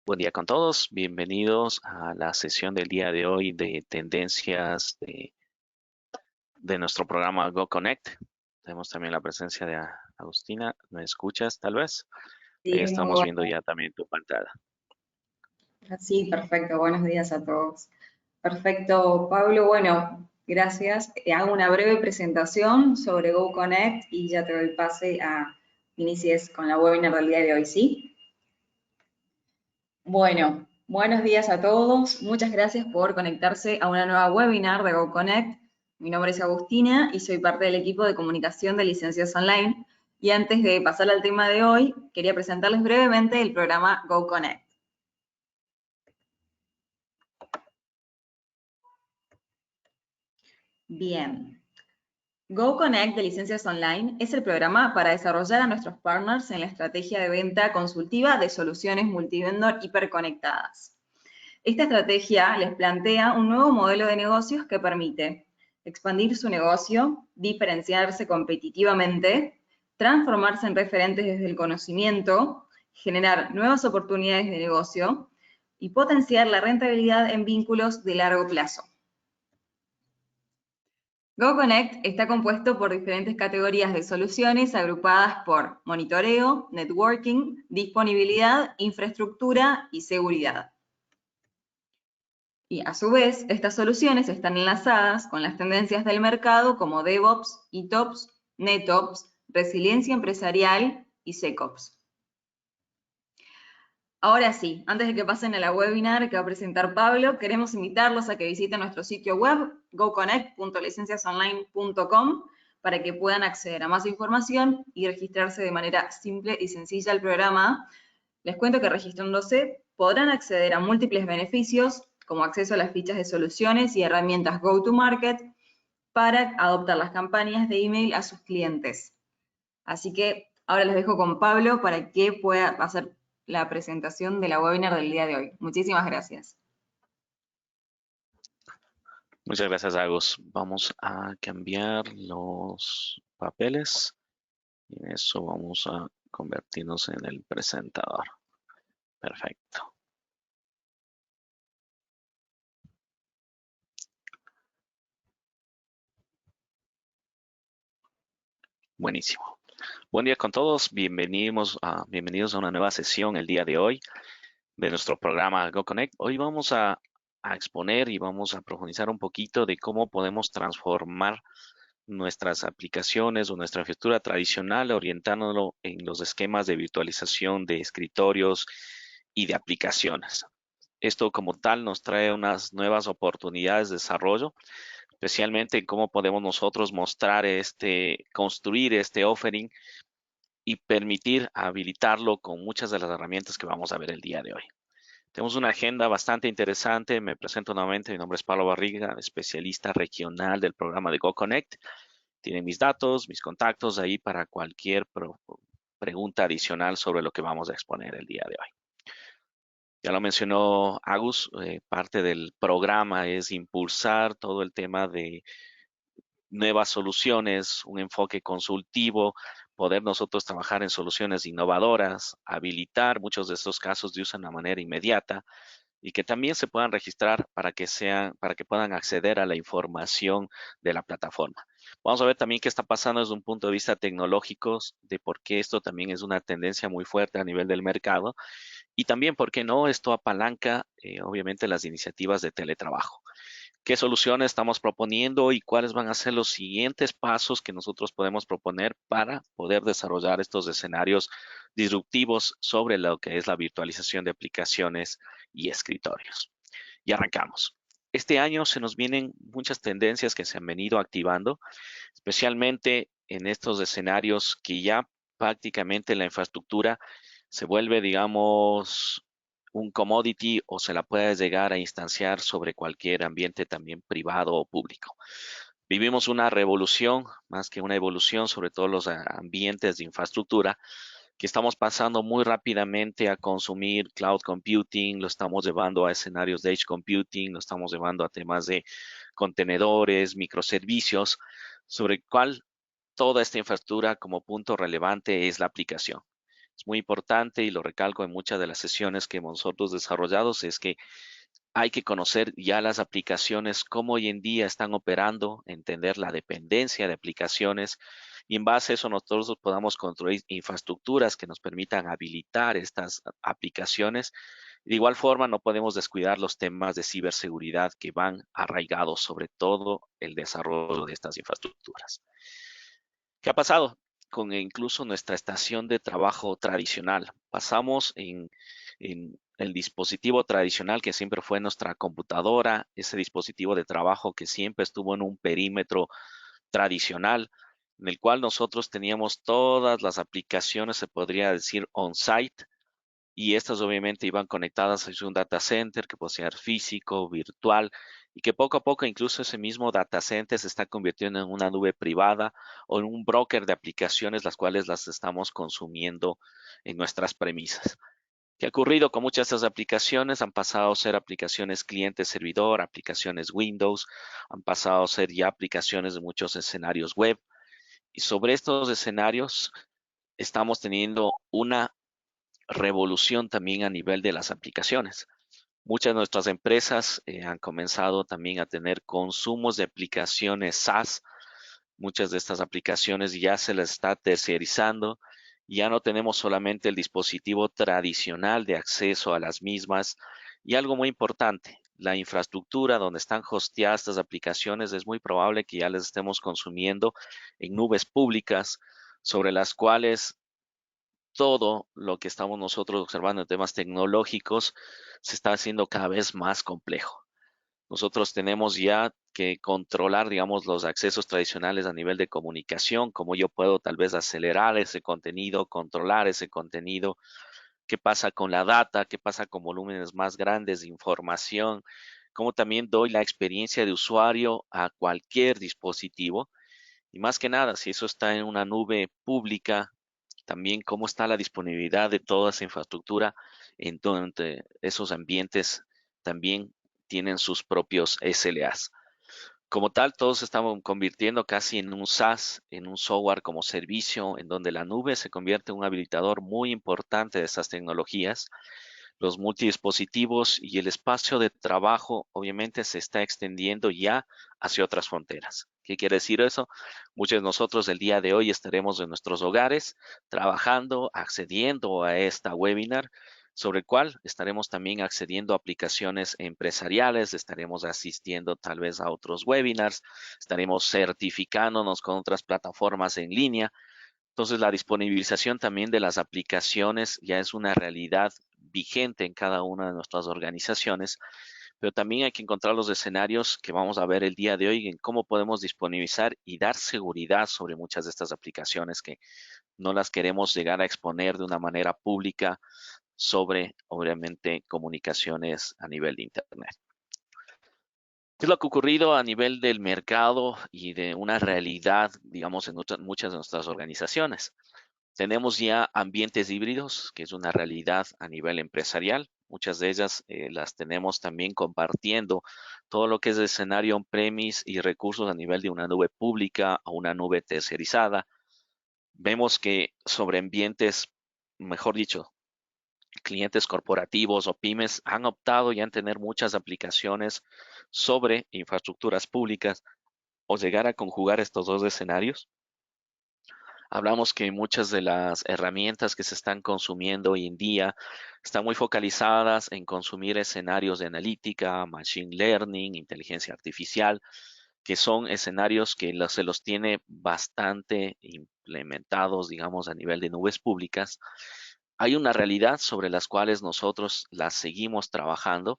Buen día con todos, bienvenidos a la sesión del día de hoy de tendencias de nuestro programa Go Connect. Tenemos también la presencia de Agustina, ¿me escuchas tal vez? Ahí Sí, muy estamos viendo bueno. ya también tu pantalla. Sí, perfecto. Buenos días a todos. Perfecto, Pablo. Bueno, gracias. Hago una breve presentación sobre Go Connect y ya te doy pase a inicies con la webinar del día de hoy, ¿sí? Bueno, buenos días a todos. Muchas gracias por conectarse a una nueva webinar de Go Connect. Mi nombre es Agustina y soy parte del equipo de comunicación de Licencias Online. Y antes de pasar al tema de hoy, quería presentarles brevemente el programa Go Connect. Bien. Go Connect de Licencias Online es el programa para desarrollar a nuestros partners en la estrategia de venta consultiva de soluciones multivendor hiperconectadas. Esta estrategia les plantea un nuevo modelo de negocios que permite expandir su negocio, diferenciarse competitivamente, transformarse en referentes desde el conocimiento, generar nuevas oportunidades de negocio y potenciar la rentabilidad en vínculos de largo plazo. Go Connect está compuesto por diferentes categorías de soluciones agrupadas por monitoreo, networking, disponibilidad, infraestructura y seguridad. Y a su vez, estas soluciones están enlazadas con las tendencias del mercado como DevOps, ETOps, NetOps, resiliencia empresarial y SecOps. Ahora sí, antes de que pasen a la webinar que va a presentar Pablo, queremos invitarlos a que visiten nuestro sitio web, goconnect.licenciasonline.com, para que puedan acceder a más información y registrarse de manera simple y sencilla al programa. Les cuento que registrándose podrán acceder a múltiples beneficios, como acceso a las fichas de soluciones y herramientas Go-to-Market para adoptar las campañas de email a sus clientes. Así que ahora les dejo con Pablo para que pueda hacer la presentación de la webinar del día de hoy. Muchísimas gracias. Muchas gracias, Agus. Vamos a cambiar los papeles y en eso vamos a convertirnos en el presentador. Perfecto. Buenísimo. Buen día con todos. Bienvenidos a una nueva sesión el día de hoy de nuestro programa Go Connect. Hoy vamos a exponer y vamos a profundizar un poquito de cómo podemos transformar nuestras aplicaciones o nuestra arquitectura tradicional orientándolo en los esquemas de virtualización de escritorios y de aplicaciones. Esto como tal nos trae unas nuevas oportunidades de desarrollo, especialmente en cómo podemos nosotros construir este offering y permitir habilitarlo con muchas de las herramientas que vamos a ver el día de hoy. Tenemos una agenda bastante interesante. Me presento nuevamente. Mi nombre es Pablo Barriga, especialista regional del programa de Go Connect. Tienen mis datos, mis contactos ahí para cualquier pregunta adicional sobre lo que vamos a exponer el día de hoy. Ya lo mencionó Agus, parte del programa es impulsar todo el tema de nuevas soluciones, un enfoque consultivo, poder nosotros trabajar en soluciones innovadoras, habilitar muchos de estos casos de uso de una manera inmediata y que también se puedan registrar para que puedan acceder a la información de la plataforma. Vamos a ver también qué está pasando desde un punto de vista tecnológico, de por qué esto también es una tendencia muy fuerte a nivel del mercado y también por qué no esto apalanca obviamente las iniciativas de teletrabajo. ¿Qué soluciones estamos proponiendo y cuáles van a ser los siguientes pasos que nosotros podemos proponer para poder desarrollar estos escenarios disruptivos sobre lo que es la virtualización de aplicaciones y escritorios? Y arrancamos. Este año se nos vienen muchas tendencias que se han venido activando, especialmente en estos escenarios que ya prácticamente la infraestructura se vuelve, digamos, un commodity o se la puede llegar a instanciar sobre cualquier ambiente también privado o público. Vivimos una revolución, más que una evolución, sobre todo los ambientes de infraestructura, que estamos pasando muy rápidamente a consumir cloud computing, lo estamos llevando a escenarios de edge computing, lo estamos llevando a temas de contenedores, microservicios, sobre el cual toda esta infraestructura como punto relevante es la aplicación. Es muy importante y lo recalco en muchas de las sesiones que hemos nosotros desarrollados, es que hay que conocer ya las aplicaciones, cómo hoy en día están operando, entender la dependencia de aplicaciones y en base a eso nosotros podamos construir infraestructuras que nos permitan habilitar estas aplicaciones. De igual forma, no podemos descuidar los temas de ciberseguridad que van arraigados sobre todo el desarrollo de estas infraestructuras. ¿Qué ha pasado con incluso nuestra estación de trabajo tradicional? Pasamos en el dispositivo tradicional que siempre fue nuestra computadora, ese dispositivo de trabajo que siempre estuvo en un perímetro tradicional, en el cual nosotros teníamos todas las aplicaciones, se podría decir, on-site, y estas obviamente iban conectadas a un data center que puede ser físico, virtual, y que poco a poco incluso ese mismo data center se está convirtiendo en una nube privada o en un broker de aplicaciones las cuales las estamos consumiendo en nuestras premisas. ¿Qué ha ocurrido con muchas de estas aplicaciones? Han pasado a ser aplicaciones cliente-servidor, aplicaciones Windows, han pasado a ser ya aplicaciones de muchos escenarios web. Y sobre estos escenarios estamos teniendo una revolución también a nivel de las aplicaciones. Muchas de nuestras empresas han comenzado también a tener consumos de aplicaciones SaaS. Muchas de estas aplicaciones ya se las está terciarizando. Ya no tenemos solamente el dispositivo tradicional de acceso a las mismas. Y algo muy importante, la infraestructura donde están hosteadas estas aplicaciones es muy probable que ya les estemos consumiendo en nubes públicas sobre las cuales todo lo que estamos nosotros observando en temas tecnológicos se está haciendo cada vez más complejo. Nosotros tenemos ya que controlar, digamos, los accesos tradicionales a nivel de comunicación, cómo yo puedo tal vez acelerar ese contenido, controlar ese contenido, qué pasa con la data, qué pasa con volúmenes más grandes de información, cómo también doy la experiencia de usuario a cualquier dispositivo. Y más que nada, si eso está en una nube pública, también cómo está la disponibilidad de toda esa infraestructura en donde esos ambientes también tienen sus propios SLAs. Como tal, todos estamos convirtiendo casi en un SaaS, en un software como servicio, en donde la nube se convierte en un habilitador muy importante de estas tecnologías. Los multidispositivos y el espacio de trabajo obviamente se está extendiendo ya hacia otras fronteras. ¿Qué quiere decir eso? Muchos de nosotros el día de hoy estaremos en nuestros hogares trabajando, accediendo a esta webinar, sobre el cual estaremos también accediendo a aplicaciones empresariales, estaremos asistiendo tal vez a otros webinars, estaremos certificándonos con otras plataformas en línea. Entonces, la disponibilización también de las aplicaciones ya es una realidad vigente en cada una de nuestras organizaciones, pero también hay que encontrar los escenarios que vamos a ver el día de hoy en cómo podemos disponibilizar y dar seguridad sobre muchas de estas aplicaciones que no las queremos llegar a exponer de una manera pública sobre, obviamente, comunicaciones a nivel de Internet. ¿Qué es lo que ha ocurrido a nivel del mercado y de una realidad, digamos, en muchas de nuestras organizaciones? Tenemos ya ambientes híbridos, que es una realidad a nivel empresarial. Muchas de ellas las tenemos también compartiendo todo lo que es el escenario on-premise y recursos a nivel de una nube pública o una nube tercerizada. Vemos que sobre ambientes, mejor dicho, clientes corporativos o pymes han optado ya en tener muchas aplicaciones sobre infraestructuras públicas o llegar a conjugar estos dos escenarios. Hablamos que muchas de las herramientas que se están consumiendo hoy en día están muy focalizadas en consumir escenarios de analítica, machine learning, inteligencia artificial, que son escenarios que se los tiene bastante implementados, digamos, a nivel de nubes públicas. Hay una realidad sobre las cuales nosotros las seguimos trabajando,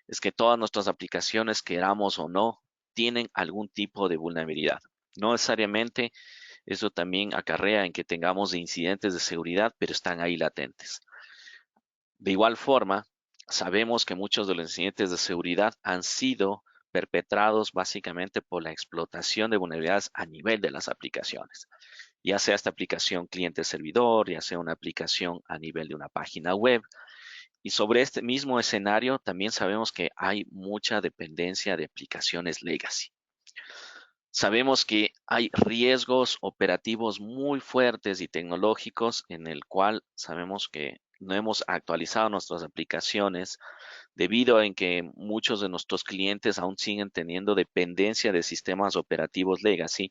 es que todas nuestras aplicaciones, queramos o no, tienen algún tipo de vulnerabilidad. No necesariamente eso también acarrea en que tengamos incidentes de seguridad, pero están ahí latentes. De igual forma, sabemos que muchos de los incidentes de seguridad han sido perpetrados básicamente por la explotación de vulnerabilidades a nivel de las aplicaciones, ya sea esta aplicación cliente-servidor, ya sea una aplicación a nivel de una página web. Y sobre este mismo escenario también sabemos que hay mucha dependencia de aplicaciones legacy. Sabemos que hay riesgos operativos muy fuertes y tecnológicos en el cual sabemos que no hemos actualizado nuestras aplicaciones debido a que muchos de nuestros clientes aún siguen teniendo dependencia de sistemas operativos legacy.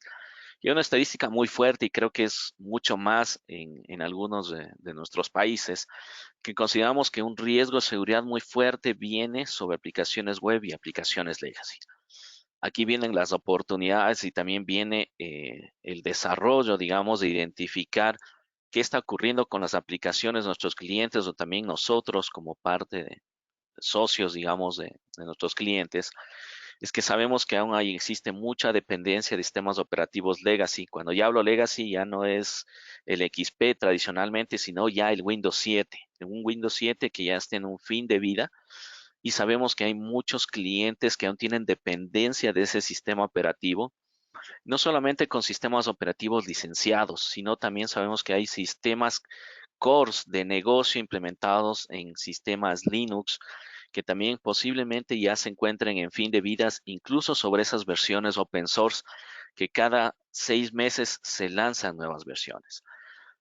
Y una estadística muy fuerte, y creo que es mucho más en algunos de nuestros países, que consideramos que un riesgo de seguridad muy fuerte viene sobre aplicaciones web y aplicaciones legacy. Aquí vienen las oportunidades y también viene el desarrollo, digamos, de identificar qué está ocurriendo con las aplicaciones de nuestros clientes o también nosotros como parte de socios, digamos, de nuestros clientes. Es que sabemos que aún ahí existe mucha dependencia de sistemas operativos legacy. Cuando ya hablo legacy, ya no es el XP tradicionalmente, sino ya el Windows 7. Un Windows 7 que ya está en un fin de vida y sabemos que hay muchos clientes que aún tienen dependencia de ese sistema operativo, no solamente con sistemas operativos licenciados, sino también sabemos que hay sistemas cores de negocio implementados en sistemas Linux que también posiblemente ya se encuentren en fin de vidas, incluso sobre esas versiones open source que cada 6 meses se lanzan nuevas versiones.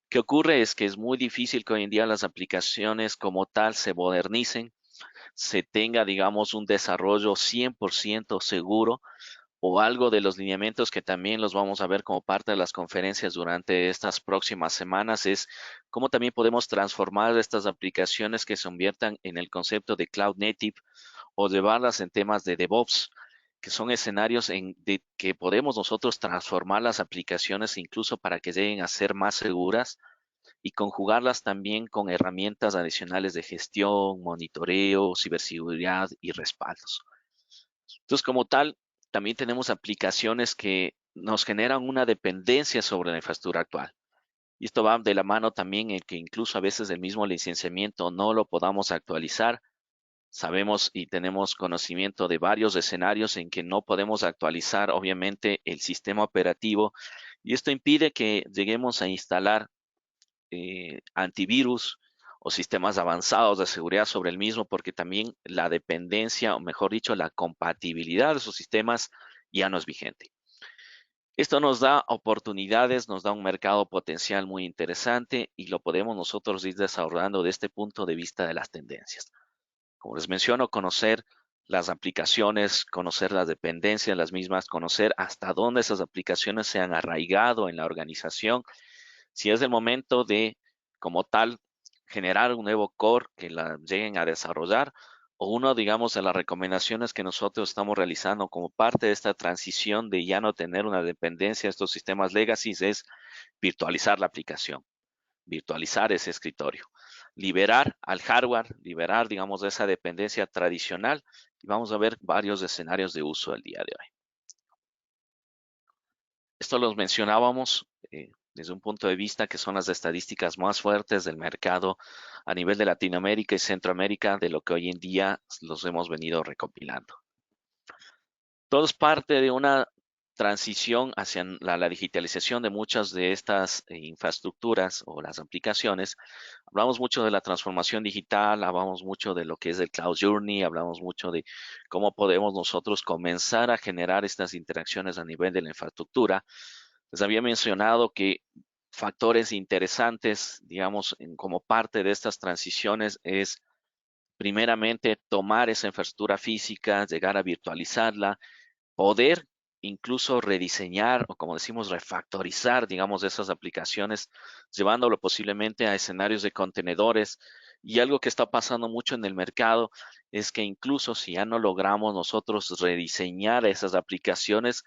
¿Qué ocurre? Es que es muy difícil que hoy en día las aplicaciones como tal se modernicen, se tenga, digamos, un desarrollo 100% seguro o algo de los lineamientos que también los vamos a ver como parte de las conferencias durante estas próximas semanas es cómo también podemos transformar estas aplicaciones que se conviertan en el concepto de cloud native o llevarlas en temas de DevOps, que son escenarios de que podemos nosotros transformar las aplicaciones incluso para que lleguen a ser más seguras y conjugarlas también con herramientas adicionales de gestión, monitoreo, ciberseguridad y respaldos. Entonces, como tal, también tenemos aplicaciones que nos generan una dependencia sobre la infraestructura actual. Y esto va de la mano también en que incluso a veces el mismo licenciamiento no lo podamos actualizar. Sabemos y tenemos conocimiento de varios escenarios en que no podemos actualizar, obviamente, el sistema operativo. Y esto impide que lleguemos a instalar antivirus o sistemas avanzados de seguridad sobre el mismo, porque también la dependencia, o mejor dicho, la compatibilidad de esos sistemas ya no es vigente. Esto nos da oportunidades, nos da un mercado potencial muy interesante y lo podemos nosotros ir desarrollando desde este punto de vista de las tendencias. Como les menciono, conocer las aplicaciones, conocer las dependencias de las mismas, conocer hasta dónde esas aplicaciones se han arraigado en la organización, si es el momento de, como tal, generar un nuevo core que la lleguen a desarrollar, o uno, digamos, de las recomendaciones que nosotros estamos realizando como parte de esta transición de ya no tener una dependencia de estos sistemas legacy es virtualizar la aplicación, virtualizar ese escritorio, liberar al hardware, liberar, digamos, de esa dependencia tradicional y vamos a ver varios escenarios de uso el día de hoy. Esto los mencionábamos desde un punto de vista que son las estadísticas más fuertes del mercado a nivel de Latinoamérica y Centroamérica de lo que hoy en día los hemos venido recopilando. Todo es parte de una transición hacia la digitalización de muchas de estas infraestructuras o las aplicaciones. Hablamos mucho de la transformación digital, hablamos mucho de lo que es el Cloud Journey, hablamos mucho de cómo podemos nosotros comenzar a generar estas interacciones a nivel de la infraestructura. Les había mencionado que factores interesantes, digamos, como parte de estas transiciones es primeramente tomar esa infraestructura física, llegar a virtualizarla, poder incluso rediseñar o como decimos refactorizar, digamos, esas aplicaciones, llevándolo posiblemente a escenarios de contenedores. Y algo que está pasando mucho en el mercado es que incluso si ya no logramos nosotros rediseñar esas aplicaciones,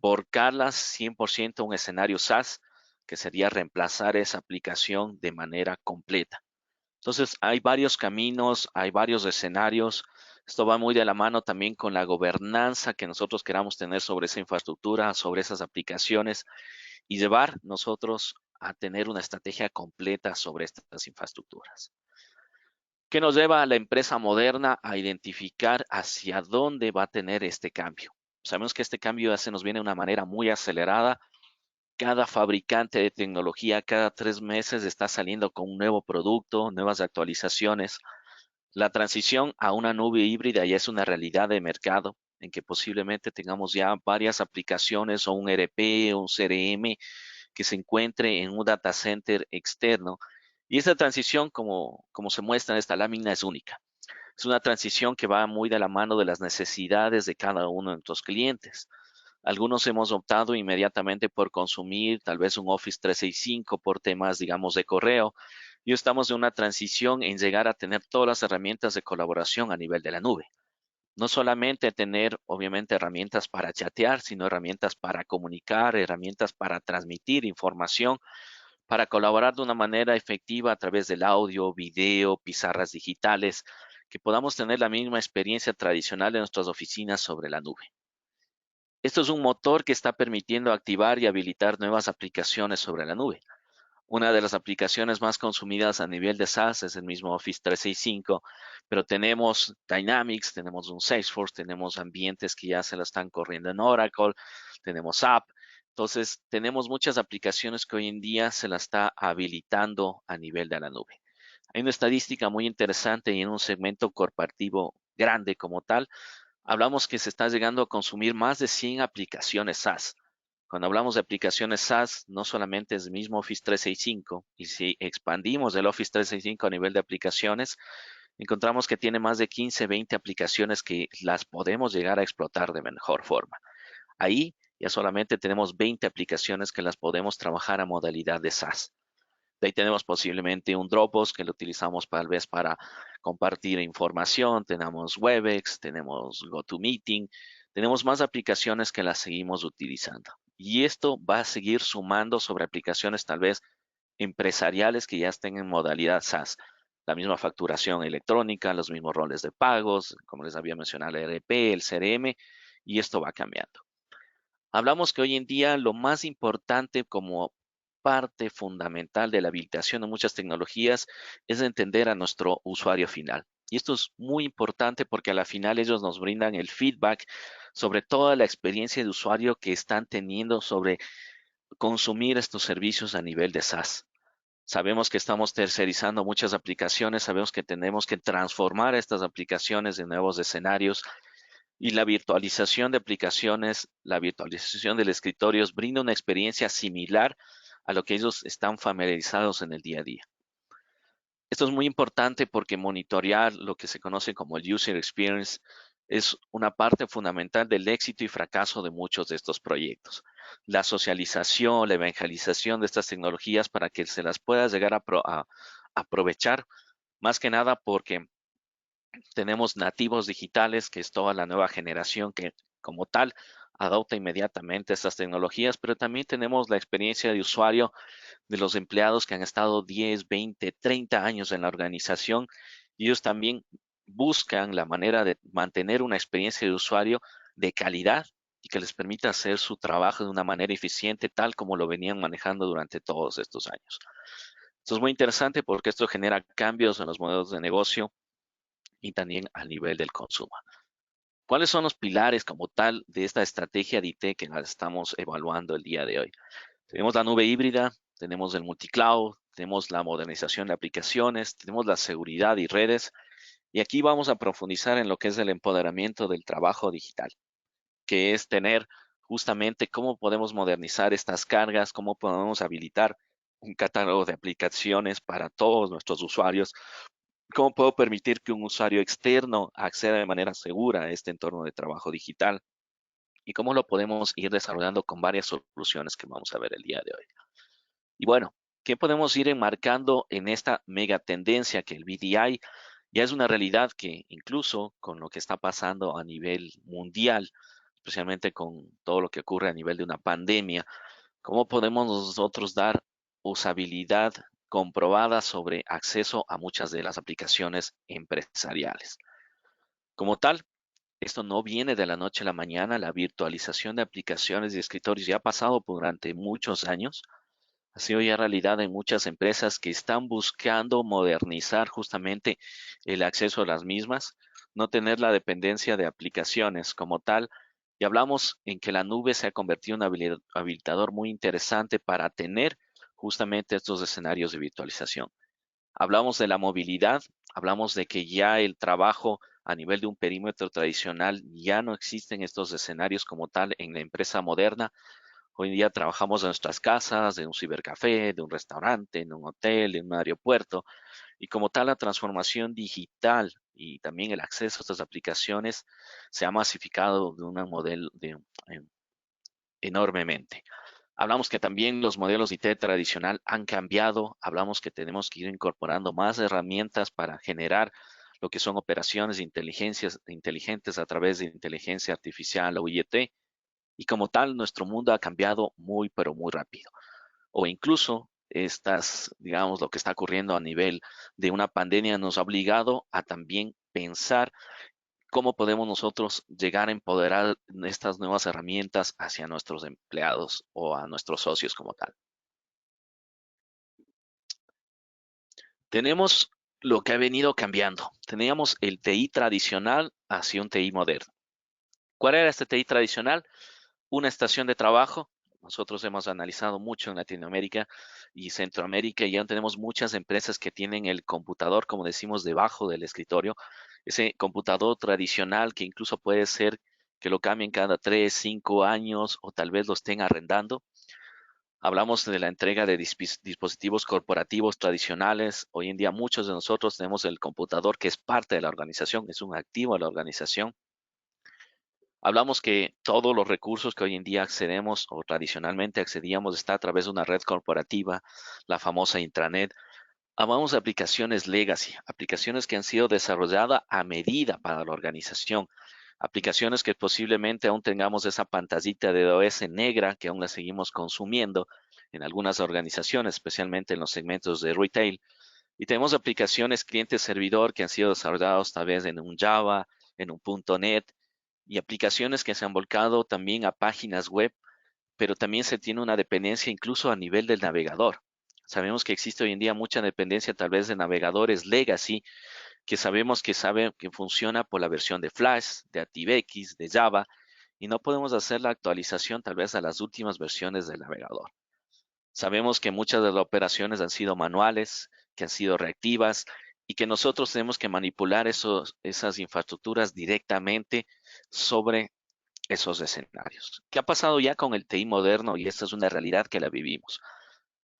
volcarlas 100% a un escenario SaaS, que sería reemplazar esa aplicación de manera completa. Entonces, hay varios caminos, hay varios escenarios. Esto va muy de la mano también con la gobernanza que nosotros queramos tener sobre esa infraestructura, sobre esas aplicaciones y llevar nosotros a tener una estrategia completa sobre estas infraestructuras. ¿Qué nos lleva a la empresa moderna a identificar hacia dónde va a tener este cambio? Sabemos que este cambio ya se nos viene de una manera muy acelerada. Cada fabricante de tecnología cada 3 meses está saliendo con un nuevo producto, nuevas actualizaciones. La transición a una nube híbrida ya es una realidad de mercado. en que posiblemente tengamos ya varias aplicaciones o un ERP o un CRM que se encuentre en un data center externo. Y esta transición, como se muestra en esta lámina, es única. Es una transición que va muy de la mano de las necesidades de cada uno de nuestros clientes. Algunos hemos optado inmediatamente por consumir tal vez un Office 365 por temas, digamos, de correo. Y estamos en una transición en llegar a tener todas las herramientas de colaboración a nivel de la nube. No solamente tener, obviamente, herramientas para chatear, sino herramientas para comunicar, herramientas para transmitir información, para colaborar de una manera efectiva a través del audio, video, pizarras digitales, que podamos tener la misma experiencia tradicional de nuestras oficinas sobre la nube. Esto es un motor que está permitiendo activar y habilitar nuevas aplicaciones sobre la nube. Una de las aplicaciones más consumidas a nivel de SaaS es el mismo Office 365, pero tenemos Dynamics, tenemos un Salesforce, tenemos ambientes que ya se la están corriendo en Oracle, tenemos App. Entonces, tenemos muchas aplicaciones que hoy en día se la está habilitando a nivel de la nube. Hay una estadística muy interesante y en un segmento corporativo grande como tal, hablamos que se está llegando a consumir más de 100 aplicaciones SaaS. Cuando hablamos de aplicaciones SaaS, no solamente es el mismo Office 365, y si expandimos el Office 365 a nivel de aplicaciones, encontramos que tiene más de 15, 20 aplicaciones que las podemos llegar a explotar de mejor forma. Ahí ya solamente tenemos 20 aplicaciones que las podemos trabajar a modalidad de SaaS. De ahí tenemos posiblemente un Dropbox que lo utilizamos tal vez para compartir información, tenemos Webex, tenemos GoToMeeting, tenemos más aplicaciones que las seguimos utilizando. Y esto va a seguir sumando sobre aplicaciones tal vez empresariales que ya estén en modalidad SaaS. La misma facturación electrónica, los mismos roles de pagos, como les había mencionado, el ERP, el CRM, y esto va cambiando. Hablamos que hoy en día lo más importante como parte fundamental de la habilitación de muchas tecnologías es entender a nuestro usuario final. Y esto es muy importante porque a la final ellos nos brindan el feedback sobre toda la experiencia de usuario que están teniendo sobre consumir estos servicios a nivel de SaaS. Sabemos que estamos tercerizando muchas aplicaciones, sabemos que tenemos que transformar estas aplicaciones en nuevos escenarios y la virtualización de aplicaciones, la virtualización del escritorio brinda una experiencia similar a lo que ellos están familiarizados en el día a día. Esto es muy importante porque monitorear lo que se conoce como el user experience es una parte fundamental del éxito y fracaso de muchos de estos proyectos. La socialización, la evangelización de estas tecnologías para que se las pueda llegar a aprovechar, más que nada porque tenemos nativos digitales, que es toda la nueva generación que como tal adopta inmediatamente estas tecnologías, pero también tenemos la experiencia de usuario de los empleados que han estado 10, 20, 30 años en la organización y ellos también buscan la manera de mantener una experiencia de usuario de calidad y que les permita hacer su trabajo de una manera eficiente, tal como lo venían manejando durante todos estos años. Esto es muy interesante porque esto genera cambios en los modelos de negocio y también a nivel del consumo. ¿Cuáles son los pilares como tal de esta estrategia de IT que la estamos evaluando el día de hoy? Tenemos la nube híbrida, tenemos el multicloud, tenemos la modernización de aplicaciones, tenemos la seguridad y redes, y aquí vamos a profundizar en lo que es el empoderamiento del trabajo digital, que es tener justamente cómo podemos modernizar estas cargas, cómo podemos habilitar un catálogo de aplicaciones para todos nuestros usuarios. ¿Cómo puedo permitir que un usuario externo acceda de manera segura a este entorno de trabajo digital? ¿Y cómo lo podemos ir desarrollando con varias soluciones que vamos a ver el día de hoy? Y bueno, ¿qué podemos ir enmarcando en esta mega tendencia que el BDI ya es una realidad que incluso con lo que está pasando a nivel mundial, especialmente con todo lo que ocurre a nivel de una pandemia, cómo podemos nosotros dar usabilidad comprobada sobre acceso a muchas de las aplicaciones empresariales? Como tal, esto no viene de la noche a la mañana, la virtualización de aplicaciones y escritorios ya ha pasado durante muchos años, ha sido ya realidad en muchas empresas que están buscando modernizar justamente el acceso a las mismas, no tener la dependencia de aplicaciones como tal. Y hablamos en que la nube se ha convertido en un habilitador muy interesante para tener justamente estos escenarios de virtualización. Hablamos de la movilidad, hablamos de que ya el trabajo a nivel de un perímetro tradicional, ya no existen estos escenarios como tal en la empresa moderna. Hoy en día trabajamos en nuestras casas, en un cibercafé, de un restaurante, en un hotel, en un aeropuerto, y como tal la transformación digital y también el acceso a estas aplicaciones se ha masificado de un modelo enormemente. Hablamos que también los modelos de IT tradicional han cambiado, hablamos que tenemos que ir incorporando más herramientas para generar lo que son operaciones de inteligencias inteligentes a través de inteligencia artificial o IoT, y como tal nuestro mundo ha cambiado muy, pero muy rápido. O incluso estas, digamos, lo que está ocurriendo a nivel de una pandemia nos ha obligado a también pensar cómo podemos nosotros llegar a empoderar estas nuevas herramientas hacia nuestros empleados o a nuestros socios como tal. Tenemos lo que ha venido cambiando. Teníamos el TI tradicional hacia un TI moderno. ¿Cuál era este TI tradicional? Una estación de trabajo. Nosotros hemos analizado mucho en Latinoamérica y Centroamérica y ya tenemos muchas empresas que tienen el computador, como decimos, debajo del escritorio. Ese computador tradicional que incluso puede ser que lo cambien cada 3, 5 años o tal vez lo estén arrendando. Hablamos de la entrega de dispositivos corporativos tradicionales. Hoy en día muchos de nosotros tenemos el computador que es parte de la organización, es un activo de la organización. Hablamos que todos los recursos que hoy en día accedemos o tradicionalmente accedíamos está a través de una red corporativa, la famosa intranet. Hablamos de aplicaciones legacy, aplicaciones que han sido desarrolladas a medida para la organización, aplicaciones que posiblemente aún tengamos esa pantallita de DOS negra que aún la seguimos consumiendo en algunas organizaciones, especialmente en los segmentos de retail. Y tenemos aplicaciones cliente-servidor que han sido desarrolladas tal vez en un Java, en un .NET, y aplicaciones que se han volcado también a páginas web, pero también se tiene una dependencia incluso a nivel del navegador. Sabemos que existe hoy en día mucha dependencia tal vez de navegadores legacy, que sabemos que funciona por la versión de Flash, de ActiveX, de Java, y no podemos hacer la actualización tal vez a las últimas versiones del navegador. Sabemos que muchas de las operaciones han sido manuales, que han sido reactivas y que nosotros tenemos que manipular esas infraestructuras directamente sobre esos escenarios. ¿Qué ha pasado ya con el TI moderno? Y esta es una realidad que la vivimos.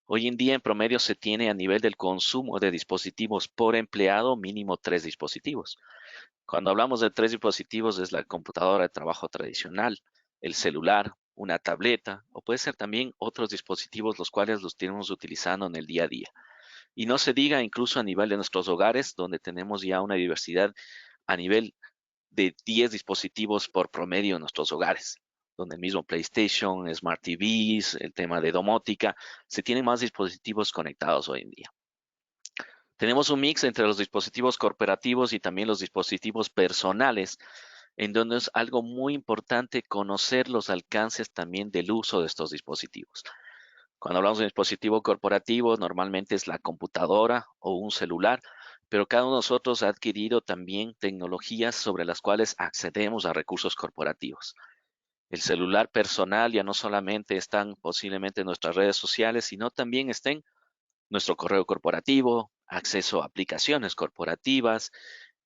Hoy en día en promedio se tiene a nivel del consumo de dispositivos por empleado mínimo 3 dispositivos. Cuando hablamos de 3 dispositivos es la computadora de trabajo tradicional, el celular, una tableta o puede ser también otros dispositivos los cuales los tenemos utilizando en el día a día. Y no se diga incluso a nivel de nuestros hogares donde tenemos ya una diversidad a nivel de 10 dispositivos por promedio en nuestros hogares, donde el mismo PlayStation, Smart TVs, el tema de domótica, se tienen más dispositivos conectados hoy en día. Tenemos un mix entre los dispositivos corporativos y también los dispositivos personales, en donde es algo muy importante conocer los alcances también del uso de estos dispositivos. Cuando hablamos de dispositivo corporativo, normalmente es la computadora o un celular, pero cada uno de nosotros ha adquirido también tecnologías sobre las cuales accedemos a recursos corporativos. El celular personal ya no solamente están posiblemente en nuestras redes sociales, sino también está en nuestro correo corporativo, acceso a aplicaciones corporativas,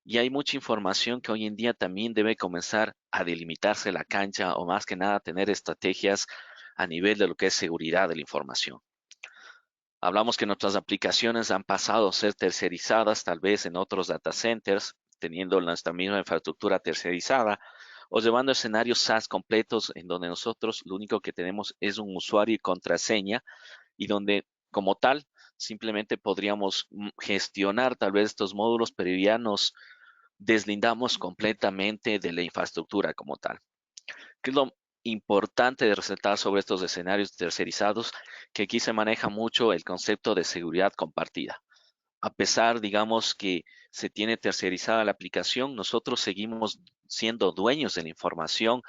y hay mucha información que hoy en día también debe comenzar a delimitarse la cancha o más que nada tener estrategias a nivel de lo que es seguridad de la información. Hablamos que nuestras aplicaciones han pasado a ser tercerizadas tal vez en otros data centers, teniendo nuestra misma infraestructura tercerizada, o llevando escenarios SaaS completos en donde nosotros lo único que tenemos es un usuario y contraseña y donde como tal simplemente podríamos gestionar tal vez estos módulos, pero ya nos deslindamos completamente de la infraestructura como tal. ¿Qué es lo importante de resaltar sobre estos escenarios tercerizados? Que aquí se maneja mucho el concepto de seguridad compartida. A pesar, digamos, que se tiene tercerizada la aplicación, nosotros seguimos siendo dueños de la información,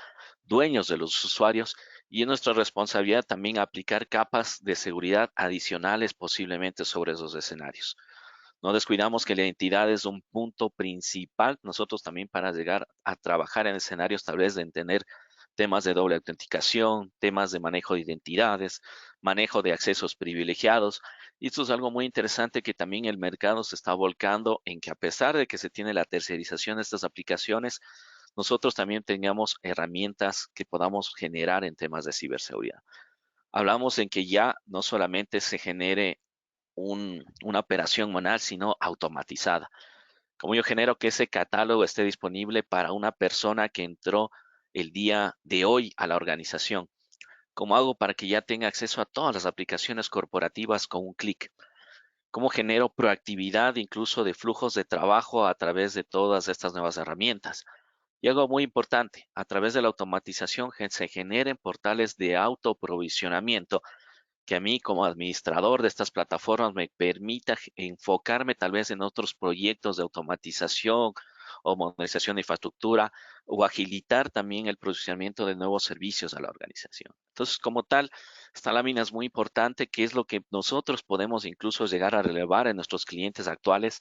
dueños de los usuarios, y es nuestra responsabilidad también aplicar capas de seguridad adicionales posiblemente sobre esos escenarios. No descuidamos que la identidad es un punto principal, nosotros también para llegar a trabajar en escenarios tal vez de tener temas de doble autenticación, temas de manejo de identidades, manejo de accesos privilegiados, Y esto es algo muy interesante que también el mercado se está volcando en que a pesar de que se tiene la tercerización de estas aplicaciones, nosotros también tengamos herramientas que podamos generar en temas de ciberseguridad. Hablamos en que ya no solamente se genere una operación manual, sino automatizada. Como yo genero que ese catálogo esté disponible para una persona que entró el día de hoy a la organización. ¿Cómo hago para que ya tenga acceso a todas las aplicaciones corporativas con un clic? ¿Cómo genero proactividad incluso de flujos de trabajo a través de todas estas nuevas herramientas? Y algo muy importante, a través de la automatización se generen portales de autoprovisionamiento que a mí como administrador de estas plataformas me permita enfocarme tal vez en otros proyectos de automatización o modernización de infraestructura o agilitar también el procesamiento de nuevos servicios a la organización. Entonces, como tal, esta lámina es muy importante, que es lo que nosotros podemos incluso llegar a relevar en nuestros clientes actuales,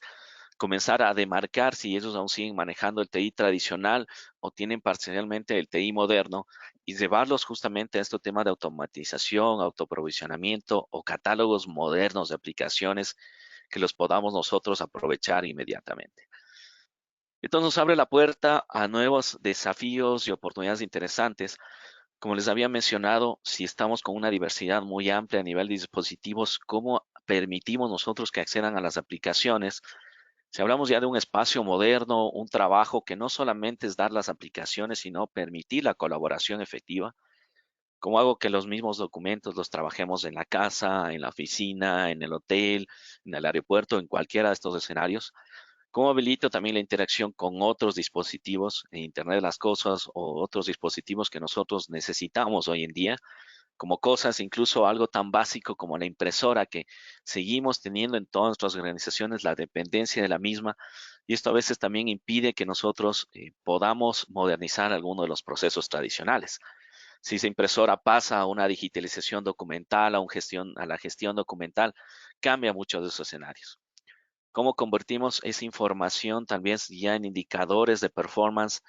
comenzar a demarcar si ellos aún siguen manejando el TI tradicional o tienen parcialmente el TI moderno y llevarlos justamente a este tema de automatización, autoprovisionamiento o catálogos modernos de aplicaciones que los podamos nosotros aprovechar inmediatamente. Entonces nos abre la puerta a nuevos desafíos y oportunidades interesantes. Como les había mencionado, si estamos con una diversidad muy amplia a nivel de dispositivos, ¿cómo permitimos nosotros que accedan a las aplicaciones? Si hablamos ya de un espacio moderno, un trabajo que no solamente es dar las aplicaciones, sino permitir la colaboración efectiva, ¿cómo hago que los mismos documentos los trabajemos en la casa, en la oficina, en el hotel, en el aeropuerto, en cualquiera de estos escenarios? ¿Cómo habilito también la interacción con otros dispositivos, en Internet de las Cosas o otros dispositivos que nosotros necesitamos hoy en día? Como cosas, incluso algo tan básico como la impresora, que seguimos teniendo en todas nuestras organizaciones la dependencia de la misma, y esto a veces también impide que nosotros podamos modernizar algunos de los procesos tradicionales. Si esa impresora pasa a una digitalización documental, a la gestión documental, cambia muchos de esos escenarios. ¿Cómo convertimos esa información también ya en indicadores de performance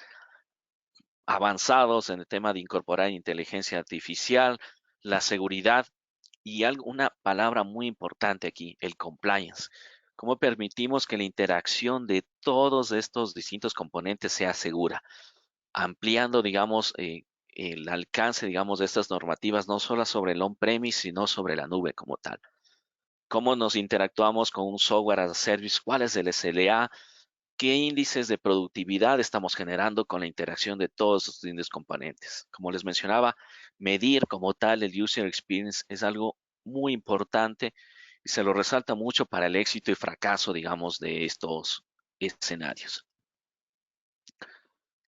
avanzados en el tema de incorporar inteligencia artificial, la seguridad y una palabra muy importante aquí, el compliance? ¿Cómo permitimos que la interacción de todos estos distintos componentes sea segura? Ampliando, digamos, el alcance, digamos, de estas normativas, no solo sobre el on-premise, sino sobre la nube como tal. ¿Cómo nos interactuamos con un software as a service? ¿Cuál es el SLA? ¿Qué índices de productividad estamos generando con la interacción de todos estos distintos componentes? Como les mencionaba, medir como tal el user experience es algo muy importante y se lo resalta mucho para el éxito y fracaso, digamos, de estos escenarios.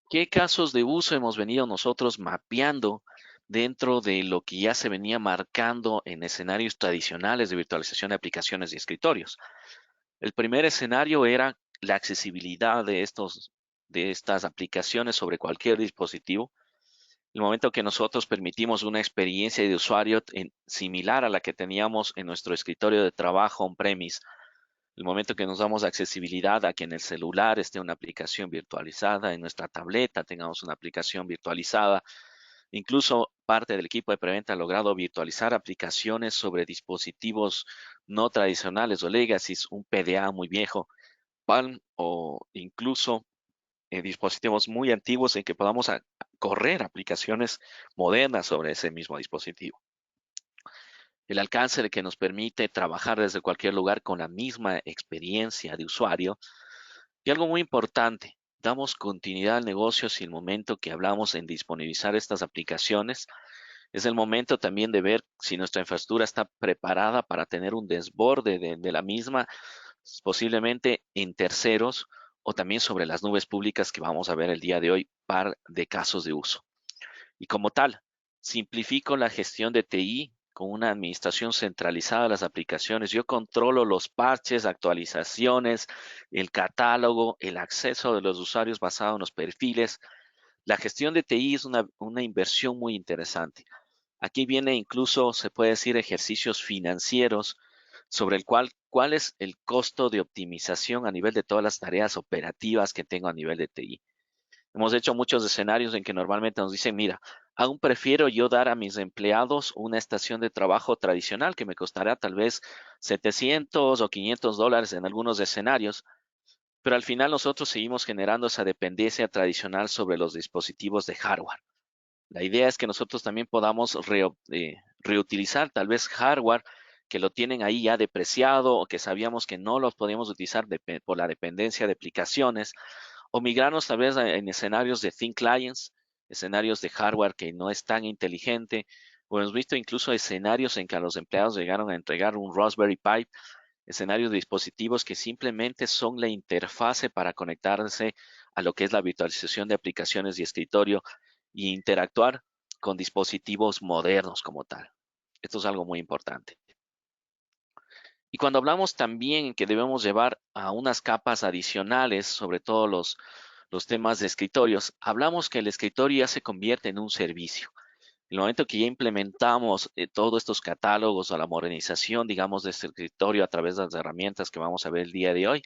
¿Qué casos de uso hemos venido nosotros mapeando dentro de lo que ya se venía marcando en escenarios tradicionales de virtualización de aplicaciones y escritorios? El primer escenario era la accesibilidad de estas aplicaciones sobre cualquier dispositivo. El momento que nosotros permitimos una experiencia de usuario similar a la que teníamos en nuestro escritorio de trabajo on-premise, el momento que nos damos accesibilidad a que en el celular esté una aplicación virtualizada, en nuestra tableta tengamos una aplicación virtualizada. Incluso parte del equipo de preventa ha logrado virtualizar aplicaciones sobre dispositivos no tradicionales o legacies, un PDA muy viejo, Palm, o incluso dispositivos muy antiguos en que podamos correr aplicaciones modernas sobre ese mismo dispositivo. El alcance de que nos permite trabajar desde cualquier lugar con la misma experiencia de usuario. Y algo muy importante, damos continuidad al negocio si el momento que hablamos en disponibilizar estas aplicaciones es el momento también de ver si nuestra infraestructura está preparada para tener un desborde de la misma, posiblemente en terceros o también sobre las nubes públicas que vamos a ver el día de hoy, par de casos de uso. Y como tal, simplifico la gestión de TI con una administración centralizada de las aplicaciones. Yo controlo los parches, actualizaciones, el catálogo, el acceso de los usuarios basado en los perfiles. La gestión de TI es una inversión muy interesante. Aquí viene incluso, se puede decir, ejercicios financieros sobre cuál es el costo de optimización a nivel de todas las tareas operativas que tengo a nivel de TI. Hemos hecho muchos escenarios en que normalmente nos dicen, mira, Aún prefiero yo dar a mis empleados una estación de trabajo tradicional que me costará tal vez 700 o $500 en algunos escenarios, pero al final nosotros seguimos generando esa dependencia tradicional sobre los dispositivos de hardware. La idea es que nosotros también podamos reutilizar tal vez hardware que lo tienen ahí ya depreciado o que sabíamos que no los podíamos utilizar por la dependencia de aplicaciones o migrarnos tal vez en escenarios de thin clients, escenarios de hardware que no es tan inteligente, o hemos visto incluso escenarios en que a los empleados llegaron a entregar un Raspberry Pi, escenarios de dispositivos que simplemente son la interfase para conectarse a lo que es la virtualización de aplicaciones y escritorio y interactuar con dispositivos modernos como tal. Esto es algo muy importante. Y cuando hablamos también que debemos llevar a unas capas adicionales, sobre todo los temas de escritorios, hablamos que el escritorio ya se convierte en un servicio. En el momento que ya implementamos todos estos catálogos o la modernización, digamos, de este escritorio a través de las herramientas que vamos a ver el día de hoy,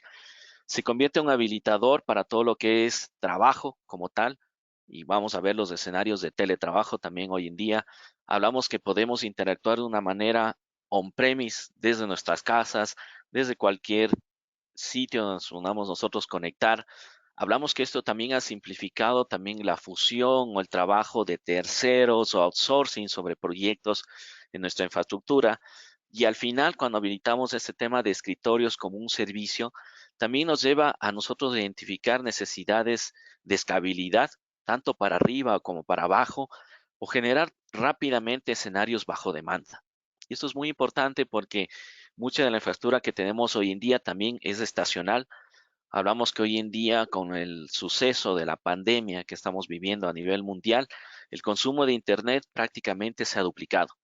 se convierte en un habilitador para todo lo que es trabajo como tal. Y vamos a ver los escenarios de teletrabajo también hoy en día. Hablamos que podemos interactuar de una manera on-premise desde nuestras casas, desde cualquier sitio donde nos podamos nosotros conectar. Hablamos que esto también ha simplificado también la fusión o el trabajo de terceros o outsourcing sobre proyectos en nuestra infraestructura. Y al final, cuando habilitamos este tema de escritorios como un servicio, también nos lleva a nosotros identificar necesidades de escalabilidad, tanto para arriba como para abajo, o generar rápidamente escenarios bajo demanda. Y esto es muy importante porque mucha de la infraestructura que tenemos hoy en día también es estacional. Hablamos que hoy en día, con el suceso de la pandemia que estamos viviendo a nivel mundial, el consumo de Internet prácticamente se ha duplicado.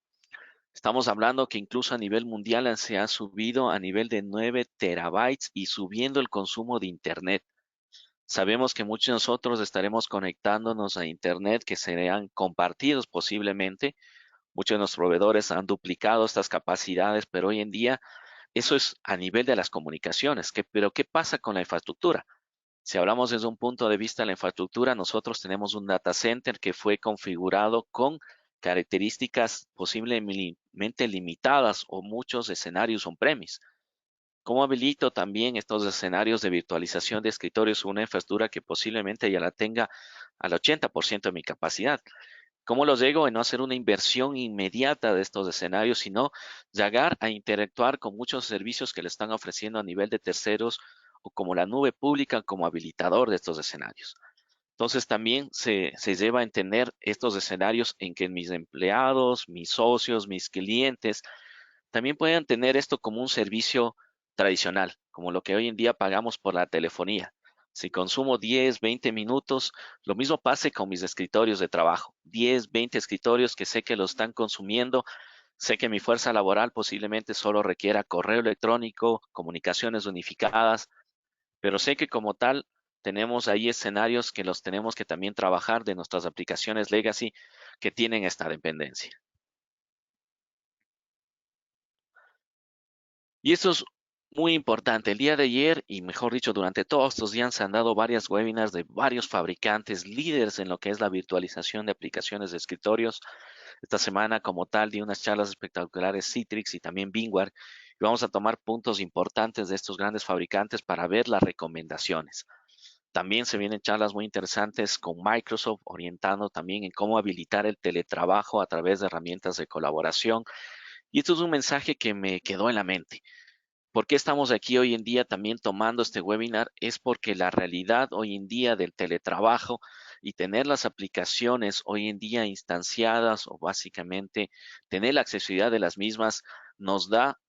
Estamos hablando que incluso a nivel mundial se ha subido a nivel de 9 terabytes y subiendo el consumo de Internet. Sabemos que muchos de nosotros estaremos conectándonos a Internet que serán compartidos posiblemente. Muchos de los proveedores han duplicado estas capacidades, pero hoy en día eso es a nivel de las comunicaciones. Pero ¿qué pasa con la infraestructura? Si hablamos desde un punto de vista de la infraestructura, nosotros tenemos un data center que fue configurado con características posiblemente limitadas o muchos escenarios on-premise. ¿Cómo habilito también estos escenarios de virtualización de escritorios una infraestructura que posiblemente ya la tenga al 80% de mi capacidad? ¿Cómo los llego a no hacer una inversión inmediata de estos escenarios, sino llegar a interactuar con muchos servicios que le están ofreciendo a nivel de terceros o como la nube pública como habilitador de estos escenarios? Entonces también se lleva a entender estos escenarios en que mis empleados, mis socios, mis clientes también puedan tener esto como un servicio tradicional, como lo que hoy en día pagamos por la telefonía. Si consumo 10, 20 minutos, lo mismo pase con mis escritorios de trabajo. 10, 20 escritorios que sé que lo están consumiendo. Sé que mi fuerza laboral posiblemente solo requiera correo electrónico, comunicaciones unificadas, pero sé que como tal tenemos ahí escenarios que los tenemos que también trabajar de nuestras aplicaciones legacy que tienen esta dependencia. Y esto es muy importante. El día de ayer, y mejor dicho, durante todos estos días se han dado varias webinars de varios fabricantes líderes en lo que es la virtualización de aplicaciones de escritorios. Esta semana, como tal, di unas charlas espectaculares Citrix y también VMware. Y vamos a tomar puntos importantes de estos grandes fabricantes para ver las recomendaciones. También se vienen charlas muy interesantes con Microsoft, orientando también en cómo habilitar el teletrabajo a través de herramientas de colaboración. Y esto es un mensaje que me quedó en la mente. ¿Por qué estamos aquí hoy en día también tomando este webinar? Es porque la realidad hoy en día del teletrabajo y tener las aplicaciones hoy en día instanciadas o básicamente tener la accesibilidad de las mismas nos da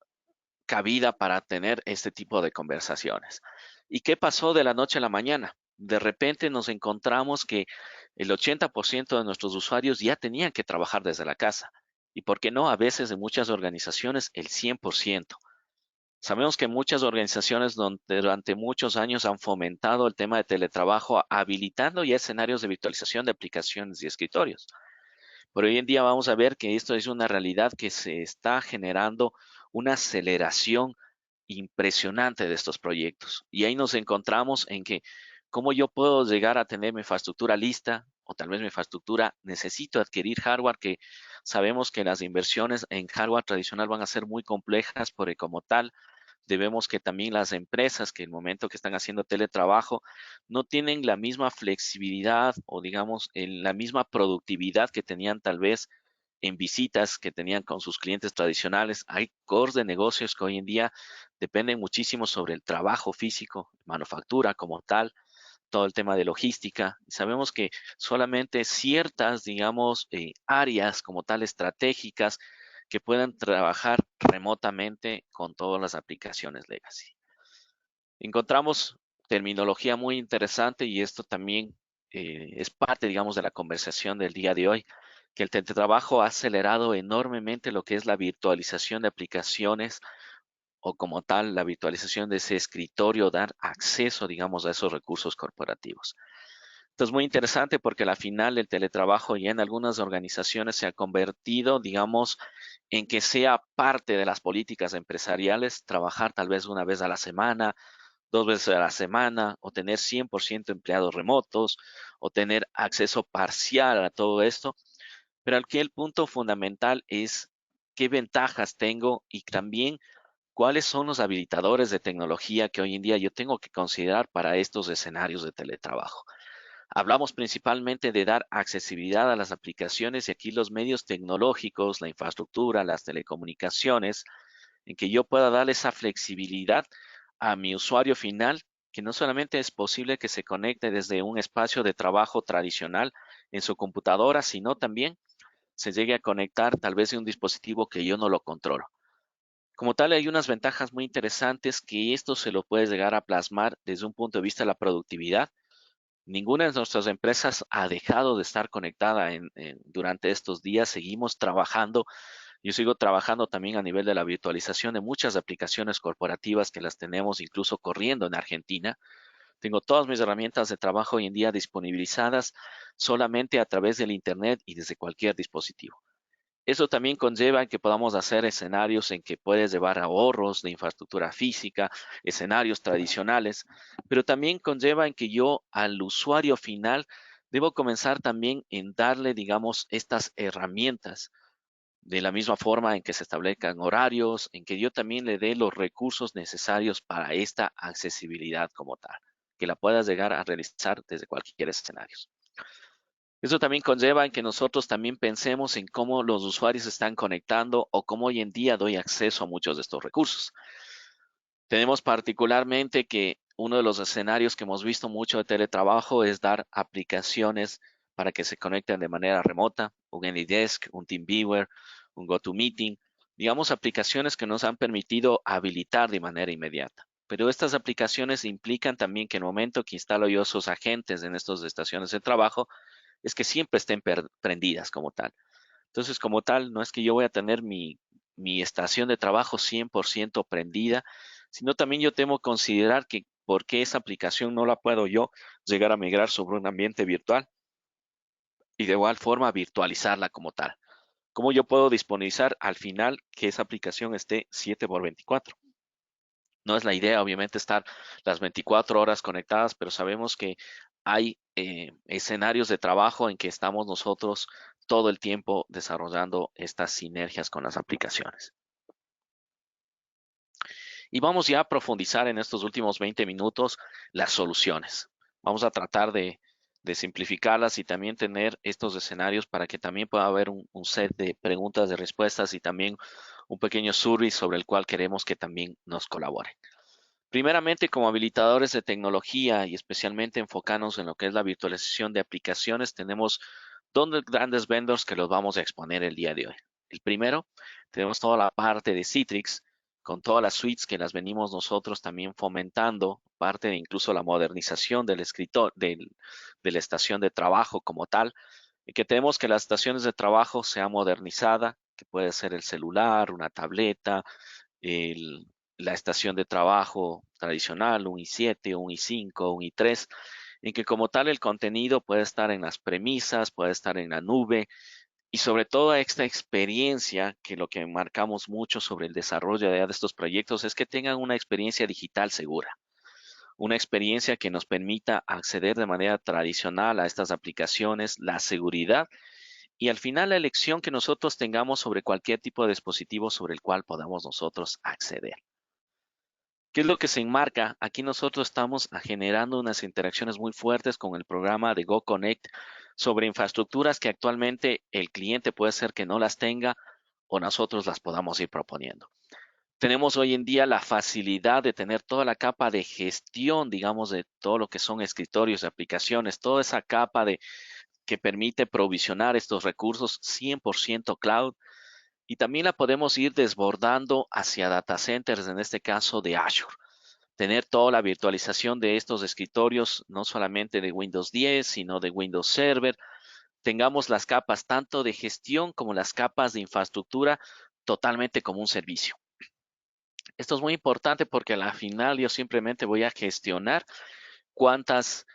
cabida para tener este tipo de conversaciones. ¿Y qué pasó de la noche a la mañana? De repente nos encontramos que el 80% de nuestros usuarios ya tenían que trabajar desde la casa. ¿Y por qué no? A veces en muchas organizaciones el 100%. Sabemos que muchas organizaciones durante muchos años han fomentado el tema de teletrabajo, habilitando ya escenarios de virtualización de aplicaciones y escritorios. Pero hoy en día vamos a ver que esto es una realidad que se está generando una aceleración impresionante de estos proyectos. Y ahí nos encontramos en que cómo yo puedo llegar a tener mi infraestructura lista, o tal vez mi infraestructura, necesito adquirir hardware que sabemos que las inversiones en hardware tradicional van a ser muy complejas, porque como tal, debemos que también las empresas que en el momento que están haciendo teletrabajo no tienen la misma flexibilidad o digamos la misma productividad que tenían tal vez en visitas que tenían con sus clientes tradicionales. Hay cores de negocios que hoy en día dependen muchísimo sobre el trabajo físico, manufactura como tal, todo el tema de logística. Y sabemos que solamente ciertas, digamos, áreas como tal estratégicas que puedan trabajar remotamente con todas las aplicaciones legacy. Encontramos terminología muy interesante y esto también es parte, digamos, de la conversación del día de hoy, que el teletrabajo ha acelerado enormemente lo que es la virtualización de aplicaciones o como tal la virtualización de ese escritorio, dar acceso, digamos, a esos recursos corporativos. Esto es muy interesante porque al final el teletrabajo ya en algunas organizaciones se ha convertido, digamos, en que sea parte de las políticas empresariales, trabajar tal vez una vez a la semana, dos veces a la semana, o tener 100% empleados remotos, o tener acceso parcial a todo esto. Pero aquí el punto fundamental es qué ventajas tengo y también cuáles son los habilitadores de tecnología que hoy en día yo tengo que considerar para estos escenarios de teletrabajo. Hablamos principalmente de dar accesibilidad a las aplicaciones y aquí los medios tecnológicos, la infraestructura, las telecomunicaciones, en que yo pueda dar esa flexibilidad a mi usuario final, que no solamente es posible que se conecte desde un espacio de trabajo tradicional en su computadora, sino también se llegue a conectar tal vez de un dispositivo que yo no lo controlo. Como tal, hay unas ventajas muy interesantes que esto se lo puede llegar a plasmar desde un punto de vista de la productividad. Ninguna de nuestras empresas ha dejado de estar conectada durante estos días. Seguimos trabajando. Yo sigo trabajando también a nivel de la virtualización de muchas aplicaciones corporativas que las tenemos incluso corriendo en Argentina. Tengo todas mis herramientas de trabajo hoy en día disponibilizadas solamente a través del Internet y desde cualquier dispositivo. Eso también conlleva que podamos hacer escenarios en que puedes llevar ahorros de infraestructura física, escenarios tradicionales, pero también conlleva en que yo al usuario final debo comenzar también en darle, digamos, estas herramientas de la misma forma en que se establezcan horarios, en que yo también le dé los recursos necesarios para esta accesibilidad como tal, que la puedas llegar a realizar desde cualquier escenario. Eso también conlleva en que nosotros también pensemos en cómo los usuarios están conectando o cómo hoy en día doy acceso a muchos de estos recursos. Tenemos particularmente que uno de los escenarios que hemos visto mucho de teletrabajo es dar aplicaciones para que se conecten de manera remota, un AnyDesk, un TeamViewer, un GoToMeeting, digamos aplicaciones que nos han permitido habilitar de manera inmediata. Pero estas aplicaciones implican también que en el momento que instalo yo esos agentes en estas estaciones de trabajo, es que siempre estén prendidas como tal. Entonces, como tal, no es que yo voy a tener mi estación de trabajo 100% prendida, sino también yo tengo que considerar que por qué esa aplicación no la puedo yo llegar a migrar sobre un ambiente virtual y de igual forma virtualizarla como tal. ¿Cómo yo puedo disponibilizar al final que esa aplicación esté 7 por 24? No es la idea, obviamente, estar las 24 horas conectadas, pero sabemos que hay escenarios de trabajo en que estamos nosotros todo el tiempo desarrollando estas sinergias con las aplicaciones. Y vamos ya a profundizar en estos últimos 20 minutos las soluciones. Vamos a tratar de simplificarlas y también tener estos escenarios para que también pueda haber un set de preguntas, de respuestas y también un pequeño survey sobre el cual queremos que también nos colaboren. Primeramente, como habilitadores de tecnología y especialmente enfocarnos en lo que es la virtualización de aplicaciones, tenemos dos grandes vendors que los vamos a exponer el día de hoy. El primero, tenemos toda la parte de Citrix, con todas las suites que las venimos nosotros también fomentando, parte de incluso la modernización del escritor, de la estación de trabajo como tal, y que tenemos que las estaciones de trabajo sea modernizada, que puede ser el celular, una tableta, el, la estación de trabajo tradicional, un i7, un i5, un i3, en que como tal el contenido puede estar en las premisas, puede estar en la nube y sobre todo esta experiencia que lo que marcamos mucho sobre el desarrollo de estos proyectos es que tengan una experiencia digital segura. una experiencia que nos permita acceder de manera tradicional a estas aplicaciones, la seguridad y al final la elección que nosotros tengamos sobre cualquier tipo de dispositivo sobre el cual podamos nosotros acceder. ¿Qué es lo que se enmarca? Aquí nosotros estamos generando unas interacciones muy fuertes con el programa de Go Connect sobre infraestructuras que actualmente el cliente puede ser que no las tenga o nosotros las podamos ir proponiendo. Tenemos hoy en día la facilidad de tener toda la capa de gestión, digamos, de todo lo que son escritorios de aplicaciones, toda esa capa de que permite provisionar estos recursos 100% cloud y también la podemos ir desbordando hacia data centers, en este caso de Azure. Tener toda la virtualización de estos escritorios, no solamente de Windows 10, sino de Windows Server. Tengamos las capas tanto de gestión como las capas de infraestructura totalmente como un servicio. Esto es muy importante porque a la final yo simplemente voy a gestionar cuántos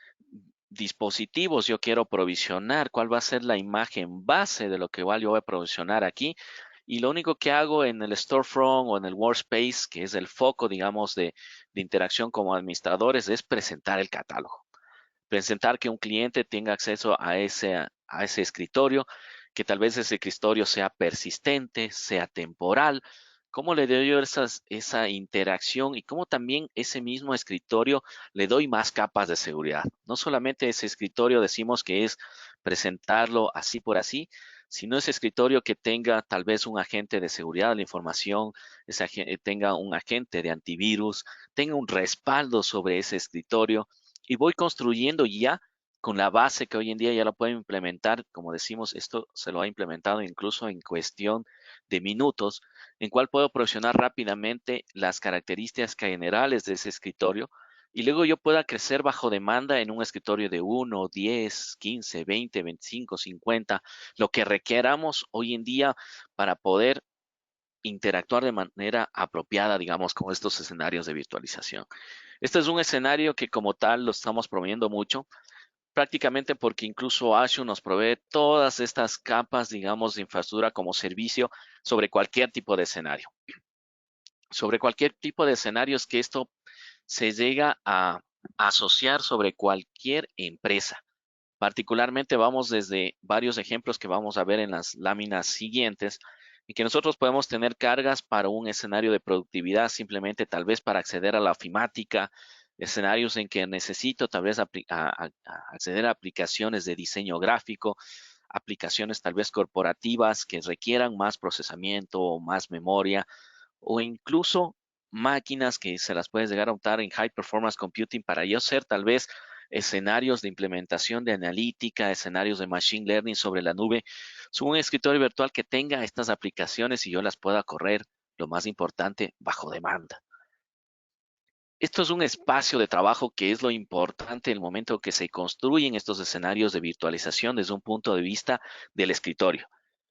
dispositivos yo quiero provisionar, cuál va a ser la imagen base de lo que igual yo voy a provisionar aquí. Y lo único que hago en el storefront o en el workspace, que es el foco, digamos, de interacción como administradores, es presentar el catálogo. Presentar que un cliente tenga acceso a ese escritorio, que tal vez ese escritorio sea persistente, sea temporal, cómo le doy yo esa interacción y cómo también ese mismo escritorio le doy más capas de seguridad. No solamente ese escritorio decimos que es presentarlo así por así, sino ese escritorio que tenga tal vez un agente de seguridad de la información, tenga un agente de antivirus, tenga un respaldo sobre ese escritorio y voy construyendo ya con la base que hoy en día ya lo puedo implementar. Como decimos, esto se lo ha implementado incluso en cuestión de minutos, en cual puedo proporcionar rápidamente las características generales de ese escritorio y luego yo pueda crecer bajo demanda en un escritorio de 1, 10, 15, 20, 25, 50, lo que requeramos hoy en día para poder interactuar de manera apropiada, digamos, con estos escenarios de virtualización. Este es un escenario que como tal lo estamos promoviendo mucho, prácticamente porque incluso Azure nos provee todas estas capas, digamos, de infraestructura como servicio sobre cualquier tipo de escenario. Sobre cualquier tipo de escenarios que esto se llega a asociar sobre cualquier empresa. Particularmente vamos desde varios ejemplos que vamos a ver en las láminas siguientes y que nosotros podemos tener cargas para un escenario de productividad simplemente tal vez para acceder a la ofimática, escenarios en que necesito tal vez acceder a aplicaciones de diseño gráfico, aplicaciones tal vez corporativas que requieran más procesamiento o más memoria o incluso máquinas que se las puedes llegar a optar en high performance computing para yo ser tal vez escenarios de implementación de analítica, escenarios de machine learning sobre la nube, es un escritorio virtual que tenga estas aplicaciones y yo las pueda correr, lo más importante, bajo demanda. Esto es un espacio de trabajo que es lo importante en el momento que se construyen estos escenarios de virtualización desde un punto de vista del escritorio.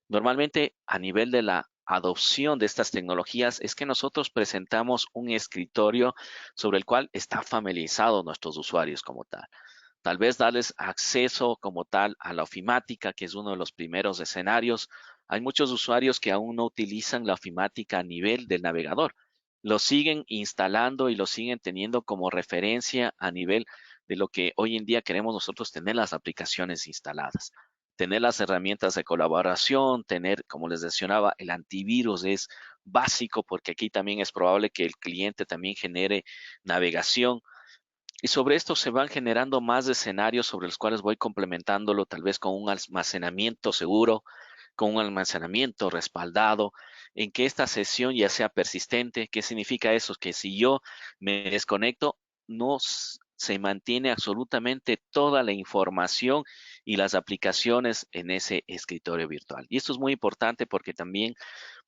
Normalmente, a nivel de la adopción de estas tecnologías, es que nosotros presentamos un escritorio sobre el cual está familiarizado nuestros usuarios como tal. Tal vez darles acceso como tal a la ofimática, que es uno de los primeros escenarios. Hay muchos usuarios que aún no utilizan la ofimática a nivel del navegador. Lo siguen instalando y lo siguen teniendo como referencia a nivel de lo que hoy en día queremos nosotros tener las aplicaciones instaladas. Tener las herramientas de colaboración, tener, como les mencionaba, el antivirus es básico porque aquí también es probable que el cliente también genere navegación y sobre esto se van generando más escenarios sobre los cuales voy complementándolo tal vez con un almacenamiento seguro, con un almacenamiento respaldado, en que esta sesión ya sea persistente. ¿Qué significa eso? Que si yo me desconecto, no se mantiene absolutamente toda la información y las aplicaciones en ese escritorio virtual. Y esto es muy importante porque también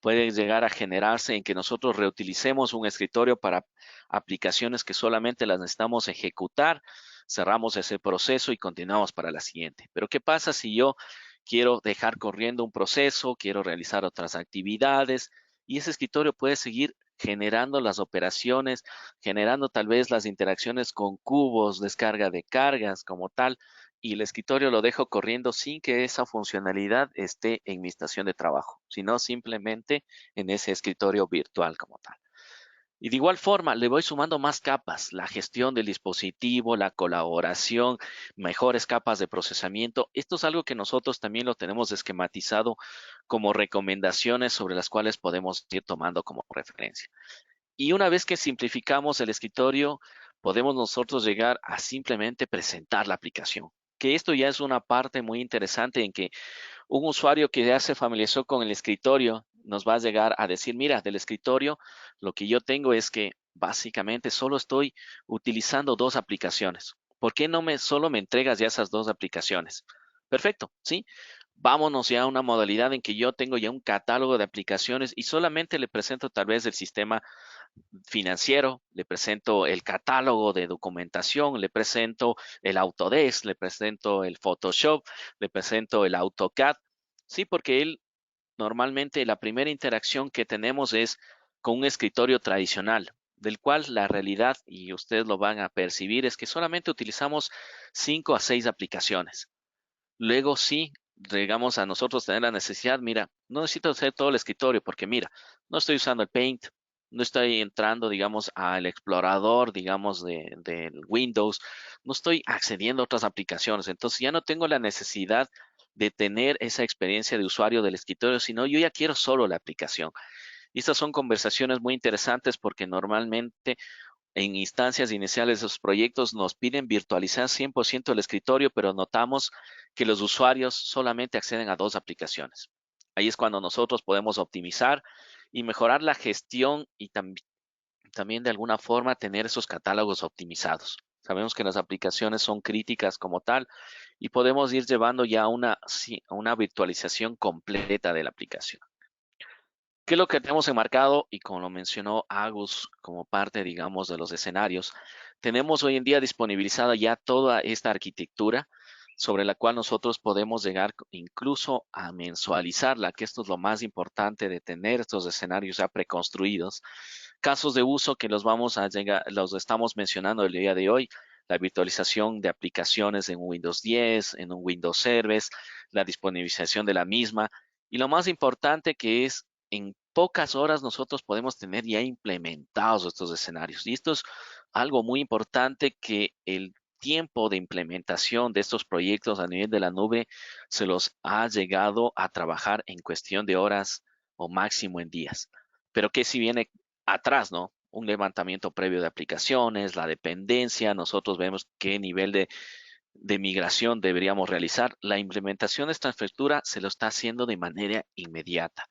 puede llegar a generarse en que nosotros reutilicemos un escritorio para aplicaciones que solamente las necesitamos ejecutar, cerramos ese proceso y continuamos para la siguiente. Pero ¿qué pasa si yo quiero dejar corriendo un proceso, quiero realizar otras actividades y ese escritorio puede seguir generando las operaciones, generando tal vez las interacciones con cubos, descarga de cargas como tal, y el escritorio lo dejo corriendo sin que esa funcionalidad esté en mi estación de trabajo, sino simplemente en ese escritorio virtual como tal. Y de igual forma, le voy sumando más capas, la gestión del dispositivo, la colaboración, mejores capas de procesamiento. Esto es algo que nosotros también lo tenemos esquematizado como recomendaciones sobre las cuales podemos ir tomando como referencia. Y una vez que simplificamos el escritorio, podemos nosotros llegar a simplemente presentar la aplicación. Que esto ya es una parte muy interesante en que un usuario que ya se familiarizó con el escritorio nos va a llegar a decir, mira, del escritorio lo que yo tengo es que básicamente solo estoy utilizando dos aplicaciones. ¿Por qué no solo me entregas ya esas dos aplicaciones? Perfecto, ¿sí? Vámonos ya a una modalidad en que yo tengo ya un catálogo de aplicaciones y solamente le presento tal vez el sistema financiero, le presento el catálogo de documentación, le presento el Autodesk, le presento el Photoshop, le presento el AutoCAD. Sí, porque él normalmente la primera interacción que tenemos es con un escritorio tradicional, del cual la realidad, y ustedes lo van a percibir, es que solamente utilizamos 5 a 6 aplicaciones. Luego sí, llegamos a nosotros tener la necesidad, mira, no necesito hacer todo el escritorio porque mira, no estoy usando el Paint, no estoy entrando, digamos, al explorador, digamos, del Windows, no estoy accediendo a otras aplicaciones, entonces ya no tengo la necesidad de tener esa experiencia de usuario del escritorio, sino yo ya quiero solo la aplicación. Y estas son conversaciones muy interesantes porque normalmente en instancias iniciales de esos proyectos nos piden virtualizar 100% el escritorio, pero notamos que los usuarios solamente acceden a dos aplicaciones. Ahí es cuando nosotros podemos optimizar y mejorar la gestión y también de alguna forma tener esos catálogos optimizados. Sabemos que las aplicaciones son críticas como tal y podemos ir llevando ya a una virtualización completa de la aplicación. ¿Qué es lo que tenemos enmarcado? Y como lo mencionó Agus como parte, digamos, de los escenarios, tenemos hoy en día disponibilizada ya toda esta arquitectura sobre la cual nosotros podemos llegar incluso a mensualizarla, que esto es lo más importante de tener estos escenarios ya preconstruidos. Casos de uso que los vamos a llegar, los estamos mencionando el día de hoy, la virtualización de aplicaciones en Windows 10, en un Windows Service, la disponibilización de la misma, y lo más importante que es en pocas horas nosotros podemos tener ya implementados estos escenarios. Y esto es algo muy importante, que el tiempo de implementación de estos proyectos a nivel de la nube se los ha llegado a trabajar en cuestión de horas o máximo en días. Pero que si viene atrás, ¿no? Un levantamiento previo de aplicaciones, la dependencia, nosotros vemos qué nivel de migración deberíamos realizar. La implementación de esta infraestructura se lo está haciendo de manera inmediata.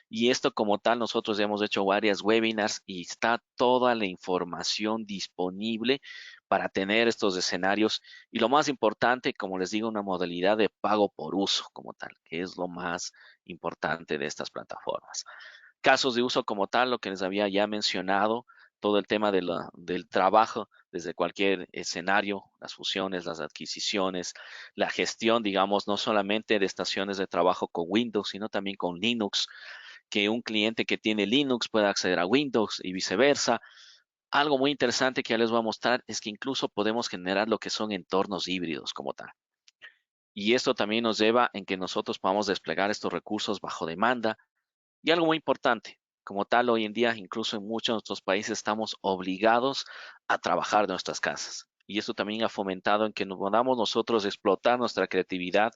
Y esto como tal, nosotros ya hemos hecho varias webinars y está toda la información disponible para tener estos escenarios. Y lo más importante, como les digo, una modalidad de pago por uso como tal, que es lo más importante de estas plataformas. Casos de uso como tal, lo que les había ya mencionado, todo el tema del trabajo desde cualquier escenario, las fusiones, las adquisiciones, la gestión, digamos, no solamente de estaciones de trabajo con Windows, sino también con Linux, que un cliente que tiene Linux pueda acceder a Windows y viceversa. Algo muy interesante que ya les voy a mostrar es que incluso podemos generar lo que son entornos híbridos como tal. Y esto también nos lleva en que nosotros podamos desplegar estos recursos bajo demanda. Y algo muy importante, como tal, hoy en día, incluso en muchos de nuestros países, estamos obligados a trabajar de nuestras casas. Y esto también ha fomentado en que nos podamos nosotros explotar nuestra creatividad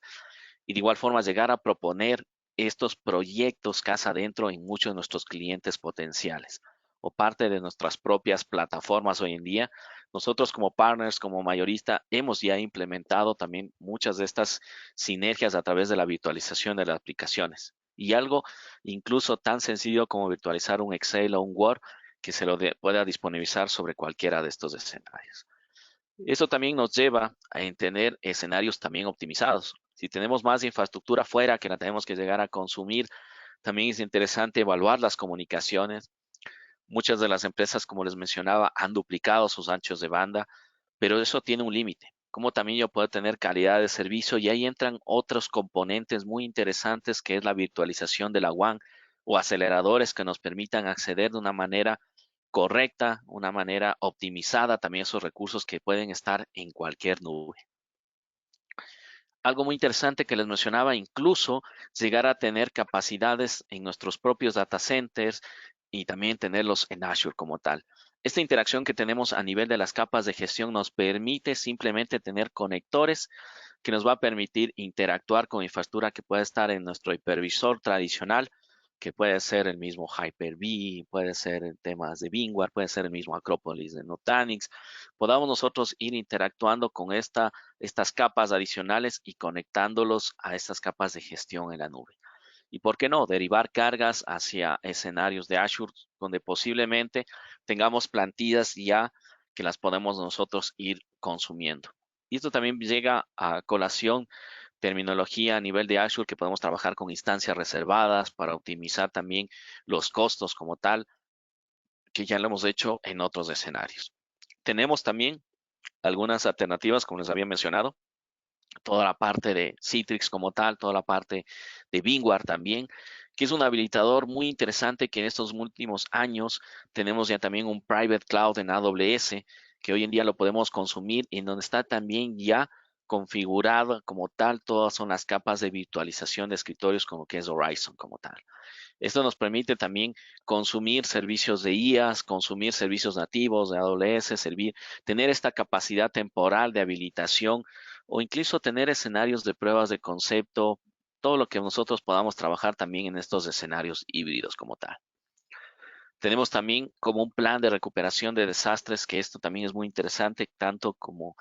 y de igual forma llegar a proponer estos proyectos casa adentro en muchos de nuestros clientes potenciales o parte de nuestras propias plataformas hoy en día. Nosotros como partners, como mayorista, hemos ya implementado también muchas de estas sinergias a través de la virtualización de las aplicaciones. Y algo incluso tan sencillo como virtualizar un Excel o un Word que se lo pueda disponibilizar sobre cualquiera de estos escenarios. Eso también nos lleva a tener escenarios también optimizados. Si tenemos más infraestructura fuera que la tenemos que llegar a consumir, también es interesante evaluar las comunicaciones. Muchas de las empresas, como les mencionaba, han duplicado sus anchos de banda, pero eso tiene un límite. Como también yo puedo tener calidad de servicio, y ahí entran otros componentes muy interesantes, que es la virtualización de la WAN o aceleradores que nos permitan acceder de una manera correcta, una manera optimizada también esos recursos que pueden estar en cualquier nube. Algo muy interesante que les mencionaba, incluso llegar a tener capacidades en nuestros propios data centers, y también tenerlos en Azure como tal. Esta interacción que tenemos a nivel de las capas de gestión nos permite simplemente tener conectores que nos va a permitir interactuar con infraestructura que puede estar en nuestro hipervisor tradicional, que puede ser el mismo Hyper-V, puede ser en temas de VMware, puede ser el mismo Acropolis de Nutanix. Podamos nosotros ir interactuando con estas capas adicionales y conectándolos a estas capas de gestión en la nube. Y por qué no, derivar cargas hacia escenarios de Azure donde posiblemente tengamos plantillas ya que las podemos nosotros ir consumiendo. Y esto también llega a colación terminología a nivel de Azure que podemos trabajar con instancias reservadas para optimizar también los costos como tal, que ya lo hemos hecho en otros escenarios. Tenemos también algunas alternativas, como les había mencionado, toda la parte de Citrix como tal, toda la parte de VMware también, que es un habilitador muy interesante que en estos últimos años tenemos ya también un private cloud en AWS, que hoy en día lo podemos consumir y en donde está también ya configurado como tal, todas son las capas de virtualización de escritorios como que es Horizon como tal. Esto nos permite también consumir servicios de IaaS, consumir servicios nativos de AWS, tener esta capacidad temporal de habilitación o incluso tener escenarios de pruebas de concepto, todo lo que nosotros podamos trabajar también en estos escenarios híbridos como tal. Tenemos también como un plan de recuperación de desastres, que esto también es muy interesante, tanto como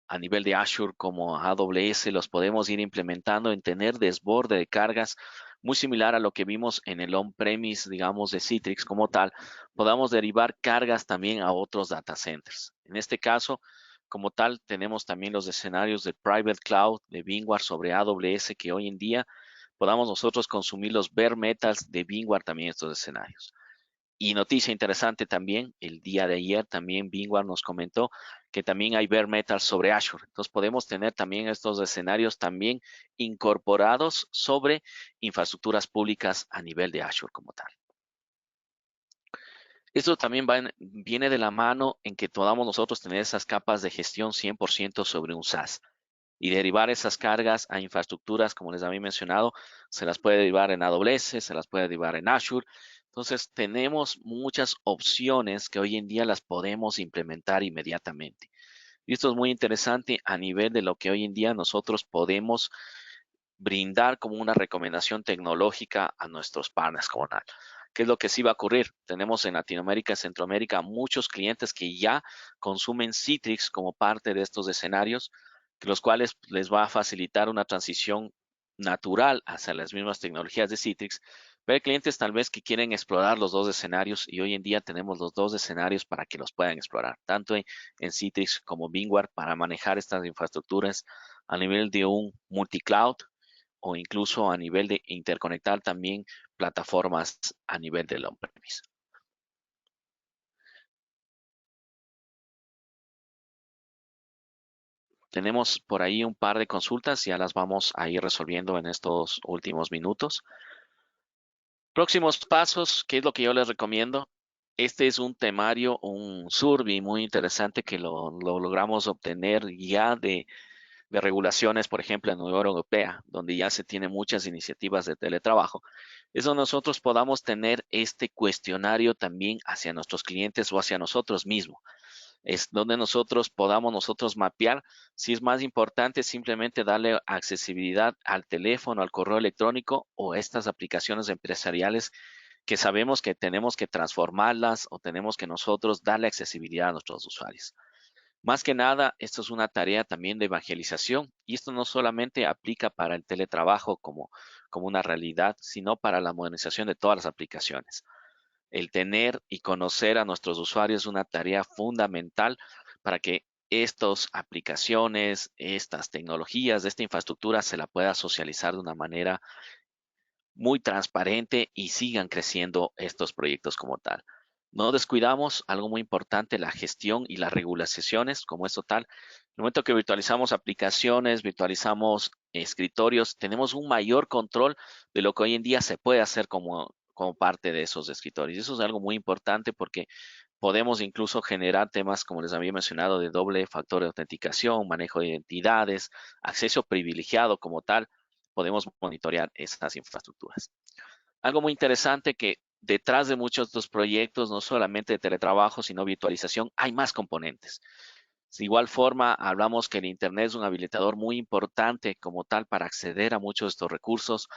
a nivel de Azure como AWS, los podemos ir implementando en tener desborde de cargas muy similar a lo que vimos en el on-premise, digamos, de Citrix como tal, podamos derivar cargas también a otros data centers. En este caso, como tal, tenemos también los escenarios de private cloud de VMware sobre AWS que hoy en día podamos nosotros consumir los bare metals de VMware también en estos escenarios. Y noticia interesante también, el día de ayer también VMware nos comentó que también hay bare metal sobre Azure. Entonces podemos tener también estos escenarios también incorporados sobre infraestructuras públicas a nivel de Azure como tal. Esto también viene de la mano en que podamos nosotros tener esas capas de gestión 100% sobre un SaaS y derivar esas cargas a infraestructuras, como les había mencionado, se las puede derivar en AWS, se las puede derivar en Azure. Entonces, tenemos muchas opciones que hoy en día las podemos implementar inmediatamente. Y esto es muy interesante a nivel de lo que hoy en día nosotros podemos brindar como una recomendación tecnológica a nuestros partners como tal. ¿Qué es lo que sí va a ocurrir? Tenemos en Latinoamérica y Centroamérica muchos clientes que ya consumen Citrix como parte de estos escenarios, los cuales les va a facilitar una transición natural hacia las mismas tecnologías de Citrix. Pero hay clientes tal vez que quieren explorar los dos escenarios y hoy en día tenemos los dos escenarios para que los puedan explorar, tanto en Citrix como VMware para manejar estas infraestructuras a nivel de un multicloud o incluso a nivel de interconectar también plataformas a nivel del on-premise. Tenemos por ahí un par de consultas, ya las vamos a ir resolviendo en estos últimos minutos. Próximos pasos, ¿qué es lo que yo les recomiendo? Este es un temario, un survey muy interesante que lo logramos obtener ya de regulaciones, por ejemplo, en la Unión Europea, donde ya se tienen muchas iniciativas de teletrabajo. Eso nosotros podamos tener este cuestionario también hacia nuestros clientes o hacia nosotros mismos. Es donde nosotros podamos nosotros mapear si es más importante simplemente darle accesibilidad al teléfono, al correo electrónico o estas aplicaciones empresariales que sabemos que tenemos que transformarlas o tenemos que nosotros darle accesibilidad a nuestros usuarios. Más que nada, esto es una tarea también de evangelización y esto no solamente aplica para el teletrabajo como una realidad, sino para la modernización de todas las aplicaciones. El tener y conocer a nuestros usuarios es una tarea fundamental para que estas aplicaciones, estas tecnologías, esta infraestructura se la pueda socializar de una manera muy transparente y sigan creciendo estos proyectos como tal. No descuidamos algo muy importante, la gestión y las regulaciones, como es total. En el momento que virtualizamos aplicaciones, virtualizamos escritorios, tenemos un mayor control de lo que hoy en día se puede hacer como parte de esos escritorios. Eso es algo muy importante porque podemos incluso generar temas, como les había mencionado, de doble factor de autenticación, manejo de identidades, acceso privilegiado como tal. Podemos monitorear esas infraestructuras. Algo muy interesante que detrás de muchos de estos proyectos, no solamente de teletrabajo, sino virtualización, hay más componentes. De igual forma, hablamos que el Internet es un habilitador muy importante como tal para acceder a muchos de estos recursos.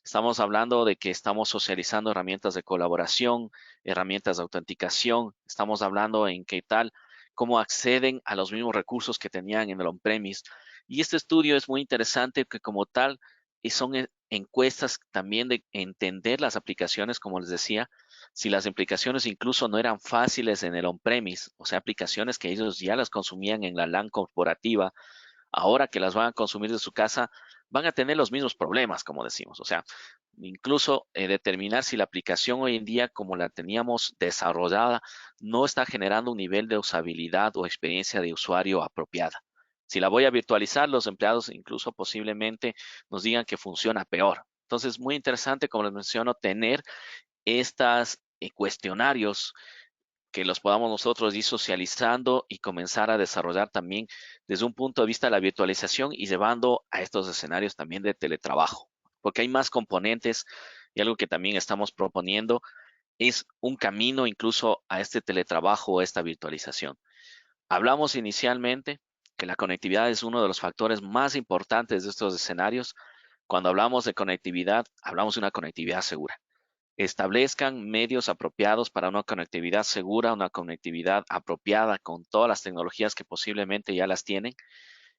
Estamos hablando de que estamos socializando herramientas de colaboración, herramientas de autenticación. Estamos hablando en qué tal, cómo acceden a los mismos recursos que tenían en el on-premise. Y este estudio es muy interesante que como tal son encuestas también de entender las aplicaciones, como les decía, si las aplicaciones incluso no eran fáciles en el on-premise, o sea, aplicaciones que ellos ya las consumían en la LAN corporativa, ahora que las van a consumir de su casa, van a tener los mismos problemas, como decimos. O sea, incluso determinar si la aplicación hoy en día, como la teníamos desarrollada, no está generando un nivel de usabilidad o experiencia de usuario apropiada. Si la voy a virtualizar, los empleados incluso posiblemente nos digan que funciona peor. Entonces, muy interesante, como les menciono, tener estas cuestionarios que los podamos nosotros ir socializando y comenzar a desarrollar también desde un punto de vista de la virtualización y llevando a estos escenarios también de teletrabajo, porque hay más componentes y algo que también estamos proponiendo es un camino incluso a este teletrabajo o a esta virtualización. Hablamos inicialmente que la conectividad es uno de los factores más importantes de estos escenarios. Cuando hablamos de conectividad, hablamos de una conectividad segura. Establezcan medios apropiados para una conectividad segura, una conectividad apropiada con todas las tecnologías que posiblemente ya las tienen,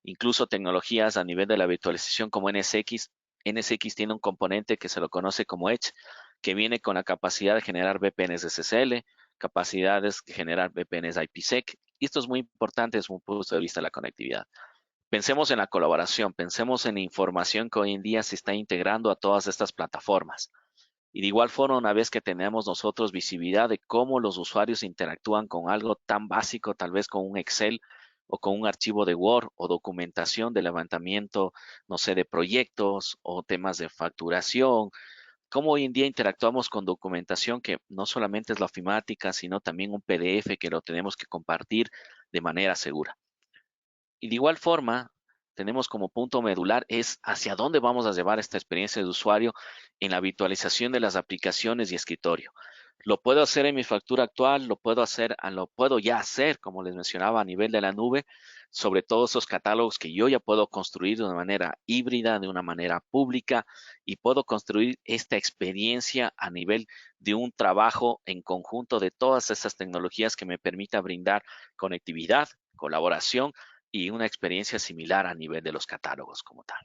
incluso tecnologías a nivel de la virtualización como NSX. NSX tiene un componente que se lo conoce como Edge, que viene con la capacidad de generar VPNs SSL, capacidades de generar VPNs IPsec, y esto es muy importante desde un punto de vista de la conectividad. Pensemos en la colaboración, pensemos en la información que hoy en día se está integrando a todas estas plataformas. Y de igual forma, una vez que tenemos nosotros visibilidad de cómo los usuarios interactúan con algo tan básico, tal vez con un Excel o con un archivo de Word o documentación de levantamiento, no sé, de proyectos o temas de facturación, cómo hoy en día interactuamos con documentación que no solamente es la ofimática, sino también un PDF que lo tenemos que compartir de manera segura. Y de igual forma, tenemos como punto medular es hacia dónde vamos a llevar esta experiencia de usuario en la virtualización de las aplicaciones y escritorio. Lo puedo hacer en mi factura actual, lo puedo ya hacer, como les mencionaba, a nivel de la nube, sobre todos esos catálogos que yo ya puedo construir de una manera híbrida, de una manera pública, y puedo construir esta experiencia a nivel de un trabajo en conjunto de todas esas tecnologías que me permita brindar conectividad, colaboración y una experiencia similar a nivel de los catálogos como tal.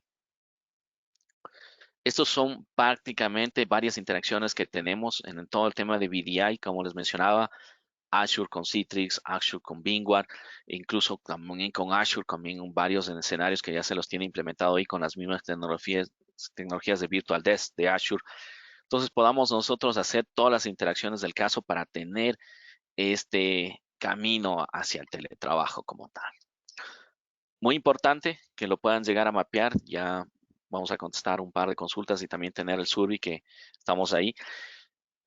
Estos son prácticamente varias interacciones que tenemos en todo el tema de VDI, como les mencionaba, Azure con Citrix, Azure con VMware, incluso también con Azure, también varios escenarios que ya se los tiene implementado ahí con las mismas tecnologías de Virtual Desk de Azure. Entonces podamos nosotros hacer todas las interacciones del caso para tener este camino hacia el teletrabajo como tal. Muy importante que lo puedan llegar a mapear. Ya vamos a contestar un par de consultas y también tener el survey que estamos ahí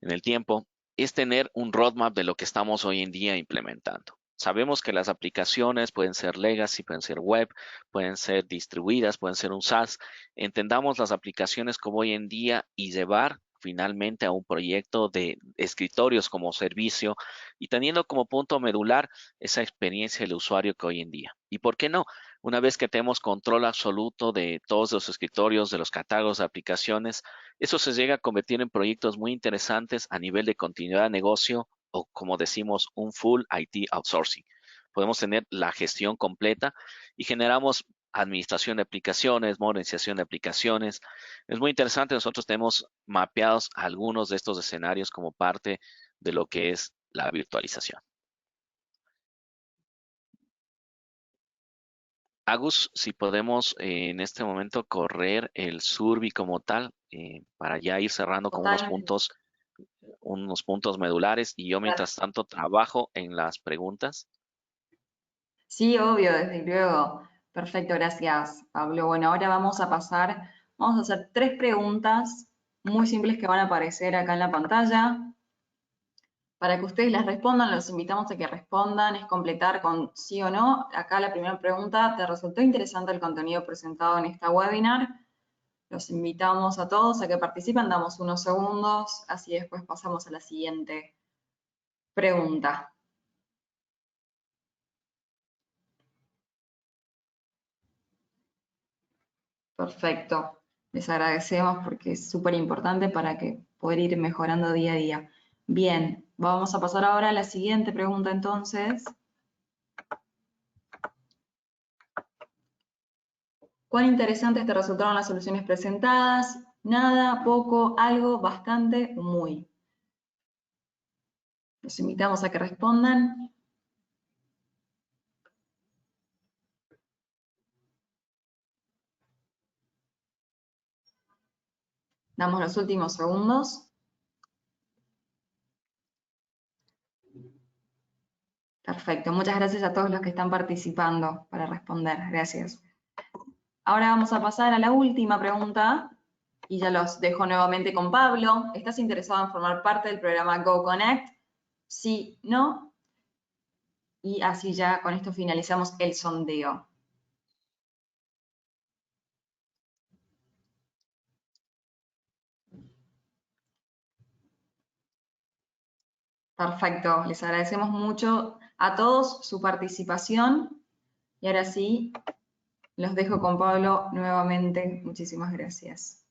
en el tiempo. Es tener un roadmap de lo que estamos hoy en día implementando. Sabemos que las aplicaciones pueden ser legacy, pueden ser web, pueden ser distribuidas, pueden ser un SaaS. Entendamos las aplicaciones como hoy en día y llevar finalmente a un proyecto de escritorios como servicio y teniendo como punto medular esa experiencia del usuario que hoy en día. ¿Y por qué no? Una vez que tenemos control absoluto de todos los escritorios, de los catálogos de aplicaciones, eso se llega a convertir en proyectos muy interesantes a nivel de continuidad de negocio o, como decimos, un full IT outsourcing. Podemos tener la gestión completa y generamos administración de aplicaciones, modernización de aplicaciones. Es muy interesante. Nosotros tenemos mapeados algunos de estos escenarios como parte de lo que es la virtualización. Agus, si podemos en este momento correr el survey como tal, para ya ir cerrando con Totalmente. unos puntos medulares y yo mientras tanto trabajo en las preguntas. Sí, obvio, desde luego. Perfecto, gracias, Pablo. Bueno, ahora vamos a hacer 3 preguntas muy simples que van a aparecer acá en la pantalla. Para que ustedes las respondan, los invitamos a que respondan, es completar con sí o no. Acá la primera pregunta, ¿te resultó interesante el contenido presentado en esta webinar? Los invitamos a todos a que participen, damos unos segundos, así después pasamos a la siguiente pregunta. Perfecto, les agradecemos porque es súper importante para que poder ir mejorando día a día. Bien, vamos a pasar ahora a la siguiente pregunta entonces. ¿Cuán interesantes te resultaron las soluciones presentadas? Nada, poco, algo, bastante, muy. Los invitamos a que respondan. Damos los últimos segundos. Perfecto, muchas gracias a todos los que están participando para responder. Gracias. Ahora vamos a pasar a la última pregunta y ya los dejo nuevamente con Pablo. ¿Estás interesado en formar parte del programa Go Connect? Sí, no. Y así ya con esto finalizamos el sondeo. Perfecto, les agradecemos mucho a todos su participación y ahora sí, los dejo con Pablo nuevamente. Muchísimas gracias.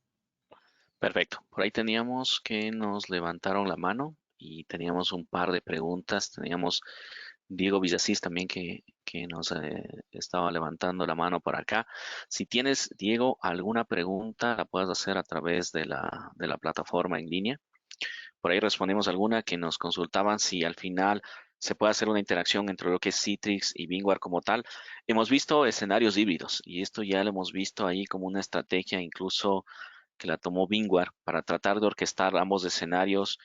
Perfecto. Por ahí teníamos que nos levantaron la mano y teníamos un par de preguntas. Teníamos Diego Villasís también que nos estaba levantando la mano por acá. Si tienes, Diego, alguna pregunta, la puedes hacer a través de la plataforma en línea. Por ahí respondimos alguna que nos consultaban si al final se puede hacer una interacción entre lo que es Citrix y Bingware como tal. Hemos visto escenarios híbridos y esto ya lo hemos visto ahí como una estrategia incluso que la tomó Bingware para tratar de orquestar ambos escenarios,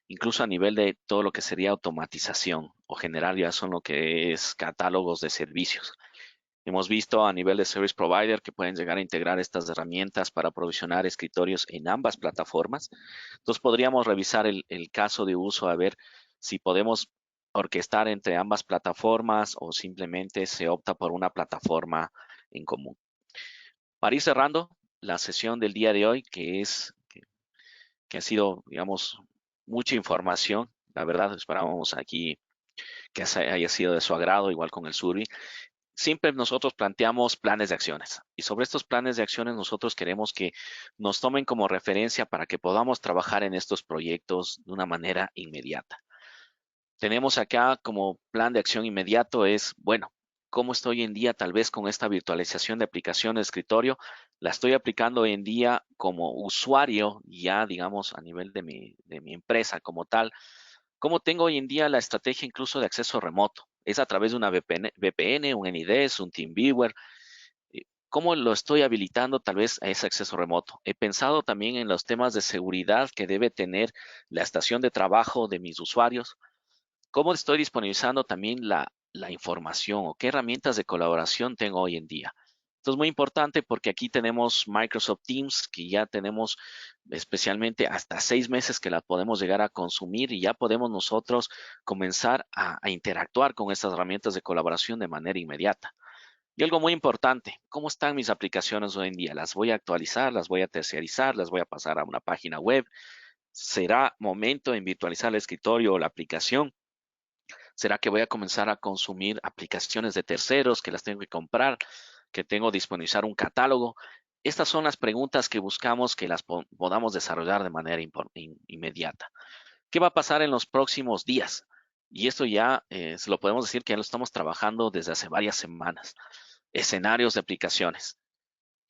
incluso a nivel de todo lo que sería automatización o generar ya son lo que es catálogos de servicios. Hemos visto a nivel de service provider que pueden llegar a integrar estas herramientas para provisionar escritorios en ambas plataformas. Entonces podríamos revisar el caso de uso a ver si podemos orquestar entre ambas plataformas o simplemente se opta por una plataforma en común. Para ir cerrando la sesión del día de hoy, que ha sido, digamos, mucha información. La verdad, esperábamos aquí que haya sido de su agrado, igual con el survey. Siempre nosotros planteamos planes de acciones y sobre estos planes de acciones nosotros queremos que nos tomen como referencia para que podamos trabajar en estos proyectos de una manera inmediata. Tenemos acá como plan de acción inmediato es, bueno, ¿cómo estoy hoy en día tal vez con esta virtualización de aplicación de escritorio? La estoy aplicando hoy en día como usuario ya, digamos, a nivel de mi empresa como tal. ¿Cómo tengo hoy en día la estrategia incluso de acceso remoto? Es a través de una VPN, un NIDES, un TeamViewer. ¿Cómo lo estoy habilitando tal vez a ese acceso remoto? He pensado también en los temas de seguridad que debe tener la estación de trabajo de mis usuarios. ¿Cómo estoy disponibilizando también la información o qué herramientas de colaboración tengo hoy en día? Esto es muy importante porque aquí tenemos Microsoft Teams, que ya tenemos especialmente hasta 6 meses que la podemos llegar a consumir y ya podemos nosotros comenzar a interactuar con estas herramientas de colaboración de manera inmediata. Y algo muy importante, ¿cómo están mis aplicaciones hoy en día? ¿Las voy a actualizar? ¿Las voy a terciarizar? ¿Las voy a pasar a una página web? ¿Será momento en virtualizar el escritorio o la aplicación? ¿Será que voy a comenzar a consumir aplicaciones de terceros que las tengo que comprar, que tengo que disponibilizar un catálogo? Estas son las preguntas que buscamos que las podamos desarrollar de manera inmediata. ¿Qué va a pasar en los próximos días? Y esto ya se lo podemos decir que ya lo estamos trabajando desde hace varias semanas. Escenarios de aplicaciones.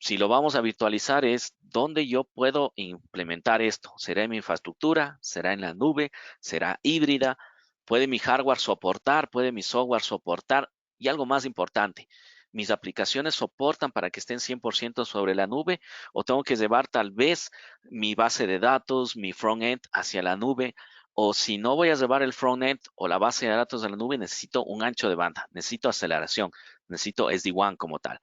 Si lo vamos a virtualizar es dónde yo puedo implementar esto. ¿Será en mi infraestructura? ¿Será en la nube? ¿Será híbrida? ¿Puede mi hardware soportar? ¿Puede mi software soportar? Y algo más importante, ¿mis aplicaciones soportan para que estén 100% sobre la nube? ¿O tengo que llevar tal vez mi base de datos, mi front-end hacia la nube? O si no voy a llevar el front-end o la base de datos a la nube, necesito un ancho de banda, necesito aceleración, necesito SD-WAN como tal.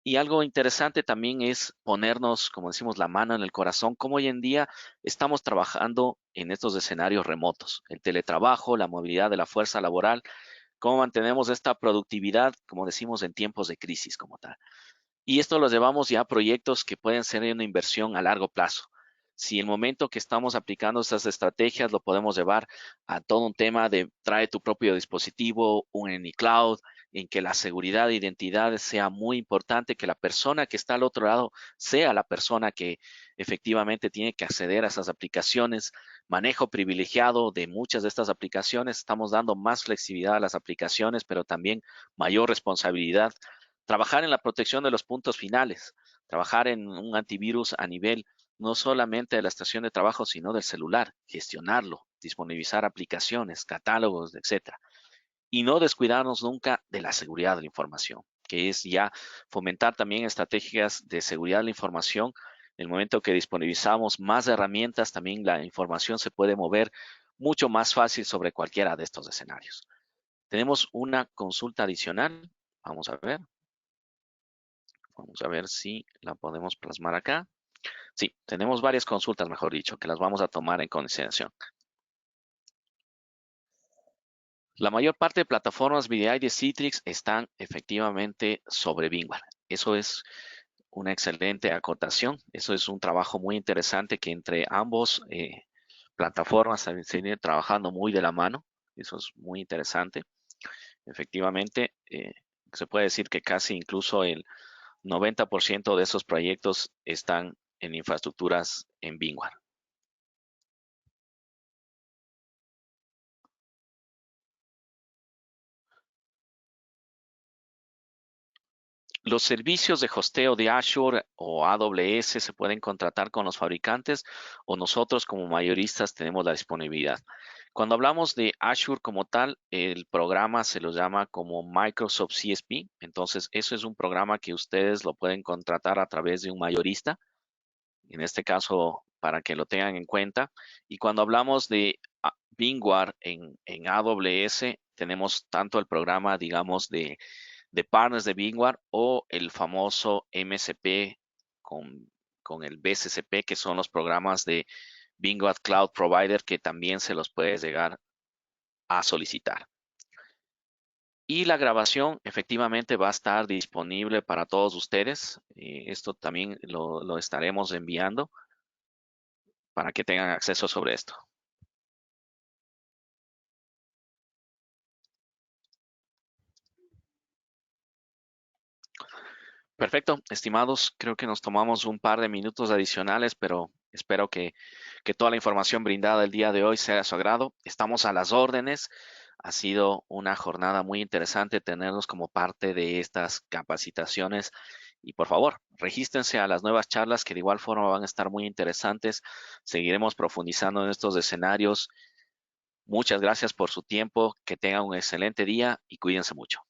Y algo interesante también es ponernos, como decimos, la mano en el corazón, como hoy en día estamos trabajando en estos escenarios remotos, el teletrabajo, la movilidad de la fuerza laboral, cómo mantenemos esta productividad, como decimos, en tiempos de crisis como tal. Y esto lo llevamos ya a proyectos que pueden ser una inversión a largo plazo. Si el momento que estamos aplicando estas estrategias lo podemos llevar a todo un tema de trae tu propio dispositivo, un AnyCloud, en que la seguridad de identidad sea muy importante, que la persona que está al otro lado sea la persona que efectivamente tiene que acceder a esas aplicaciones, manejo privilegiado de muchas de estas aplicaciones, estamos dando más flexibilidad a las aplicaciones, pero también mayor responsabilidad. Trabajar en la protección de los puntos finales, trabajar en un antivirus a nivel no solamente de la estación de trabajo, sino del celular, gestionarlo, disponibilizar aplicaciones, catálogos, etcétera. Y no descuidarnos nunca de la seguridad de la información, que es ya fomentar también estrategias de seguridad de la información. En el momento que disponibilizamos más herramientas, también la información se puede mover mucho más fácil sobre cualquiera de estos escenarios. Tenemos una consulta adicional. Vamos a ver. Vamos a ver si la podemos plasmar acá. Sí, tenemos varias consultas, mejor dicho, que las vamos a tomar en consideración. La mayor parte de plataformas VDI de Citrix están efectivamente sobre VMware. Eso es una excelente acotación. Eso es un trabajo muy interesante que entre ambos plataformas se viene trabajando muy de la mano. Eso es muy interesante. Efectivamente, se puede decir que casi incluso el 90% de esos proyectos están en infraestructuras en VMware. Los servicios de hosteo de Azure o AWS se pueden contratar con los fabricantes o nosotros como mayoristas tenemos la disponibilidad. Cuando hablamos de Azure como tal, el programa se lo llama como Microsoft CSP. Entonces, eso es un programa que ustedes lo pueden contratar a través de un mayorista. En este caso, para que lo tengan en cuenta. Y cuando hablamos de VMware en AWS, tenemos tanto el programa, digamos, de partners de VMware o el famoso MSP con el BCCP, que son los programas de VMware Cloud Provider, que también se los puedes llegar a solicitar. Y la grabación efectivamente va a estar disponible para todos ustedes. Esto también lo estaremos enviando para que tengan acceso sobre esto. Perfecto, estimados, creo que nos tomamos un par de minutos adicionales, pero espero que toda la información brindada el día de hoy sea de su agrado. Estamos a las órdenes. Ha sido una jornada muy interesante tenerlos como parte de estas capacitaciones y por favor, regístrense a las nuevas charlas que de igual forma van a estar muy interesantes. Seguiremos profundizando en estos escenarios. Muchas gracias por su tiempo, que tengan un excelente día y cuídense mucho.